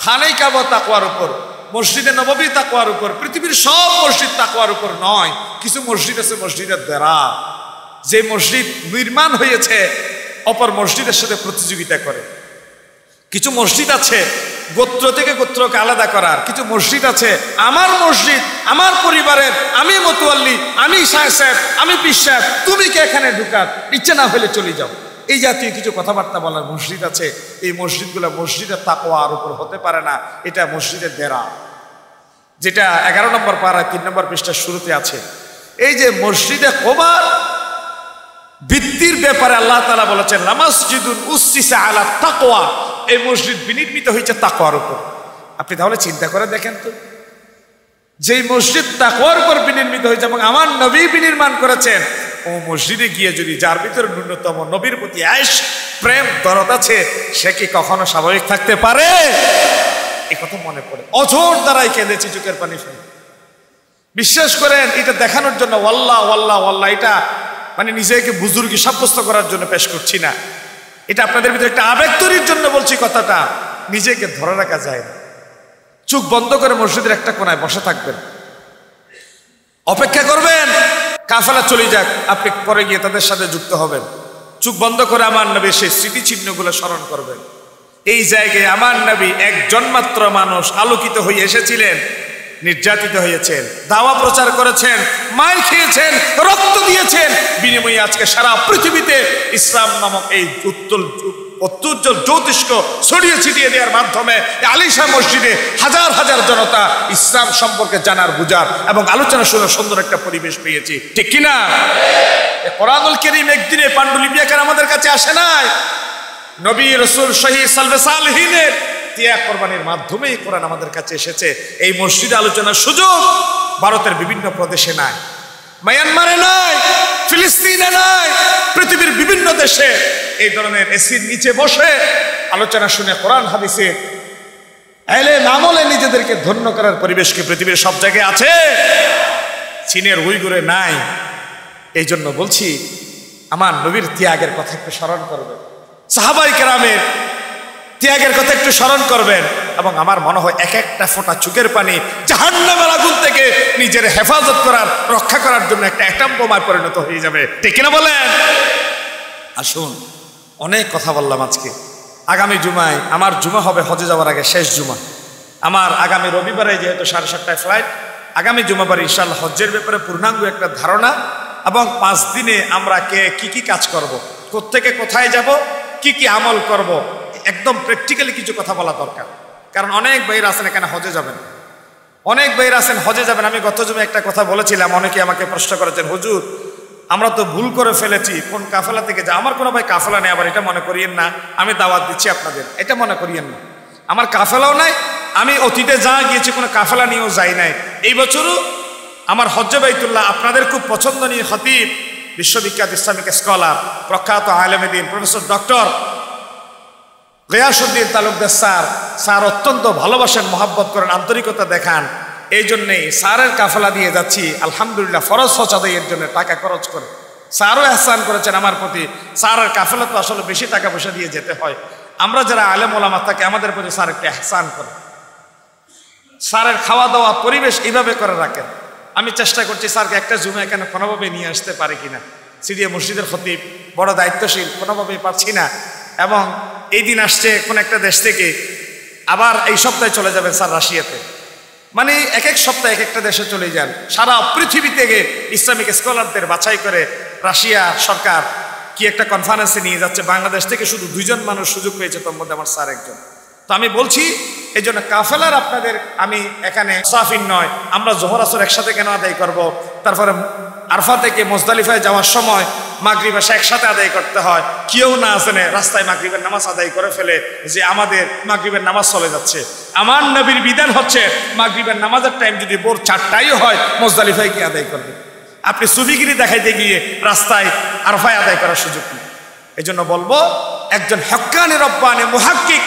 খানে কাবা তাকওয়ার উপর, মসজিদে নববী তাকওয়ার উপর। পৃথিবীর সব মসজিদ তাকওয়ার উপর নয়, কিছু মসজিদ আছে মসজিদের দেরা, যে মসজিদ নির্মাণ হয়েছে অপর মসজিদের সাথে প্রতিযোগিতা করে। কিছু মসজিদ আছে গোত্র থেকে গোত্রকে আলাদা করার, কিছু মসজিদ আছে আমার মসজিদ, আমার পরিবারের, আমি মতোয়াল্লি, আমি শাহ সাহেব, আমি পীর সাহেব, তুমি কে এখানে ঢুকার, ইচ্ছে না হলে চলে যাও। এই জাতীয় কিছু কথাবার্তা বলার মসজিদ আছে। এই মসজিদগুলো মসজিদের তাকওয়ার উপর হতে পারে না, এটা মসজিদের দেরা, যেটা 11 নম্বর পারা 3 নম্বর পৃষ্ঠার শুরুতে আছে। এই যে মসজিদে কোবার ভিত্তির ব্যাপারে আল্লাহ তাআলা বলেছেন লামাসজিদুন উসসিসা আলা তাকওয়া, এই মসজিদ বিনির্মিত হয়েছে তাকওয়ার উপর। আপনি তাহলে চিন্তা করে দেখেন তো, যেই মসজিদ তাকওয়ার উপর বিনির্মিত হয়েছে এবং আমার নবী বিনির্মাণ করেছেন, ও মসজিদে গিয়ে যদি যার ভিতরে ন্যূনতম নবীর প্রতি আয়েশ প্রেম দরদ আছে, সে কি কখনো স্বাভাবিক থাকতে পারে? এই কথা মনে পড়ে, অঝোর দ্বারাই কেঁদেছি চোখের পানি ফেলে। বিশ্বাস করেন, এটা দেখানোর জন্য ওয়াল্লাহ ওয়াল্লাহ ওয়াল্লাহ, এটা মানে নিজেকে বুজুর্গি সাব্যস্ত করার জন্য পেশ করছি না, এটা আপনাদের ভিতরে একটা আবেগ তৈরির জন্য বলছি। কথাটা নিজেকে ধরে রাখা যায় না। চোখ বন্ধ করে মসজিদের একটা কোনায় বসে থাকবেন, অপেক্ষা করবেন কাফেলা চলে যাক, আপনি পরে গিয়ে তাদের সাথে যুক্ত হবেন। চোখ বন্ধ করে আমার নবীর সেই স্মৃতিচিহ্নগুলো স্মরণ করবেন। এই জায়গায় আমার নবী একজন মাত্র মানুষ আলোকিত হয়ে এসেছিলেন, নির্যাতিত হয়েছেন, দাওয়া প্রচার করেছেন, মার খেয়েছেন, রক্ত দিয়েছেন, বিনিময়ে আজকে সারা পৃথিবীতে ইসলাম নামক এই অত্যুজ্জ্বল জ্যোতিষ্ক ছড়িয়ে ছিটিয়ে দেওয়ার মাধ্যমে আলিশা মসজিদে হাজার হাজার জনতা ইসলাম সম্পর্কে জানার বুঝার এবং আলোচনা শোনার সুন্দর একটা পরিবেশ পেয়েছি, ঠিক কিনা? কোরআনুল কারীম একদিনে পাণ্ডুলিপি আকারে আমাদের কাছে আসে নাই। নবী রাসূল শহীদ সালবে সালহিনের ত্যাগ কোরবানির মাধ্যমেই কোরআন আমাদের কাছে এসেছে। এই মসজিদে আলোচনার সুযোগ ভারতের বিভিন্ন প্রদেশে নাই, মায়ানমারে নাই, ফিলিস্তিনে নাই, পৃথিবীর বিভিন্ন দেশে এই ধরনের এসির নিচে বসে আলোচনা শুনে কোরআন হাদিসে ইলম আমলে নিজেদেরকে ধন্য করার পরিবেশ কি পৃথিবীর সব জায়গায় আছে? চীনের উইগুরে নাই। এই জন্য বলছি, আমার নবীর ত্যাগের কথা একটু স্মরণ করবেন, সাহাবায়ে কেরামের ত্যাগের কথা একটু স্মরণ করবেন, এবং আমার মনে হয় এক একটা ফোঁটা চোখের পানি জাহান্নামের আগুন থেকে নিজের হেফাজত করার, রক্ষা করার জন্য একটা অ্যাটম বোমায় পরিণত হয়ে যাবে, ঠিক কিনা বলেন? আসুন, অনেক কথা বললাম আজকে। আগামী জুমায়, আমার জুমা হবে হজে যাওয়ার আগে শেষ জুমা। আমার আগামী রবিবারে যেহেতু 7:30টায় ফ্লাইট, আগামী জুমাবারে ইনশাআল্লাহ হজ্জের ব্যাপারে পূর্ণাঙ্গ একটা ধারণা এবং 5 দিনে আমরা কি কাজ করব, কোত্থেকে কোথায় যাব, কি আমল করব, একদম প্র্যাকটিক্যালি কিছু কথা বলা দরকার। কারণ অনেক ভাইরা আছেন এখানে হজে যাবেন, অনেক ভাইরা আছেন হজে যাবেন। আমি গত জুমে একটা কথা বলেছিলাম, অনেকে আমাকে প্রশ্ন করেছেন, হুজুর আমরা তো ভুল করে ফেলেছি, কোন কাফেলা থেকে যা? আমার কোনো ভাই কাফেলা নেই, আবার এটা মনে করিয়েন না আমি দাওয়াত দিচ্ছি আপনাদের, এটা মনে করিয়েন না। আমার কাফেলাও নাই, আমি অতীতে যা গিয়েছি কোনো কাফেলা নিয়েও যাই নাই। এই বছরও আমার হজ্জে বাইতুল্লাহ আপনাদের খুব পছন্দনীয় খতিব, বিশ্ববিখ্যাত ইসলামিক স্কলার, প্রখ্যাত আলেমে দ্বীন professor doctor Giasuddin Talukdar sir অত্যন্ত ভালোবাসেন, মহাব্বত করেন, আন্তরিকতা দেখান। এই জন্যেই স্যারের কাফেলা দিয়ে যাচ্ছি আলহামদুলিল্লাহ, ফরজ হজ আদায়ের জন্য টাকা খরচ করে। স্যারও এহসান করেছেন আমার প্রতি। স্যারের কাফেলা তো আসলে বেশি টাকা পয়সা দিয়ে যেতে হয়, আমরা যারা আলেম ওলামা থাকি আমাদের প্রতি স্যার একটা এহসান করে, স্যারের খাওয়া দাওয়া পরিবেশ এইভাবে করে রাখেন। আমি চেষ্টা করছি স্যারকে একটা জুমে এখানে কোনোভাবে নিয়ে আসতে পারি কিনা। সিরিয়া মসজিদের খতিব, বড় দায়িত্বশীল, কোনোভাবেই পারছি না। এবং এই দিন আসছে কোন একটা দেশ থেকে, আবার এই সপ্তাহে চলে যাবেন স্যার রাশিয়াতে। মানে এক এক সপ্তাহে এক একটা দেশে চলে যান। সারা পৃথিবী থেকে ইসলামিক স্কলারদের বাছাই করে রাশিয়া সরকার কি একটা কনফারেন্সে নিয়ে যাচ্ছে। বাংলাদেশ থেকে শুধু 2 জন মানুষ সুযোগ পেয়েছে, তার মধ্যে আমার স্যার একজন। তো আমি বলছি, এই জন্য কাফেলার আপনাদের আমি এখানে মুসাফির নয়, আমরা জোহর আসর একসাথে কেন আদায় করব? তারপরে আরফা থেকে মুজদালিফায় যাওয়ার সময় মাগরিব এশা একসাথে আদায় করতে হয়। কেউ না আসেনে রাস্তায় মাগরিবের নামাজ আদায় করে ফেলে যে আমাদের মাগরিবের নামাজ চলে যাচ্ছে। আমার নবীর বিধান হচ্ছে মাগরিবের নামাজের টাইম যদি ভোর 4টায় হয়, মুজদালিফায় গিয়ে আদায় করবে। আপনি সুফিগিরি দেখাইতে গিয়ে রাস্তায় আরফায় আদায় করার সুযোগ নেই। এই জন্য বলবো, একজন হক্কানি রব্বানি মুহাক্কিক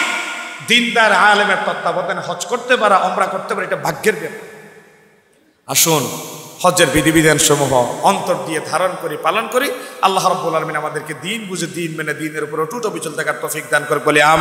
দিনদার আলেমের তত্ত্বাবধানে হজ করতে পারা, ওমরা করতে পারা, এটা ভাগ্যের ব্যাপার। আসুন, হজ্জের বিধিবিধান সমূহ অন্তর দিয়ে ধারণ করি, পালন করি। আল্লাহ রাব্বুল আলামিন আমাদেরকে দিন বুঝে, দিন মেনে, দিনের উপর অটুট অবিচল থাকার তৌফিক দান করে বলে আমিন।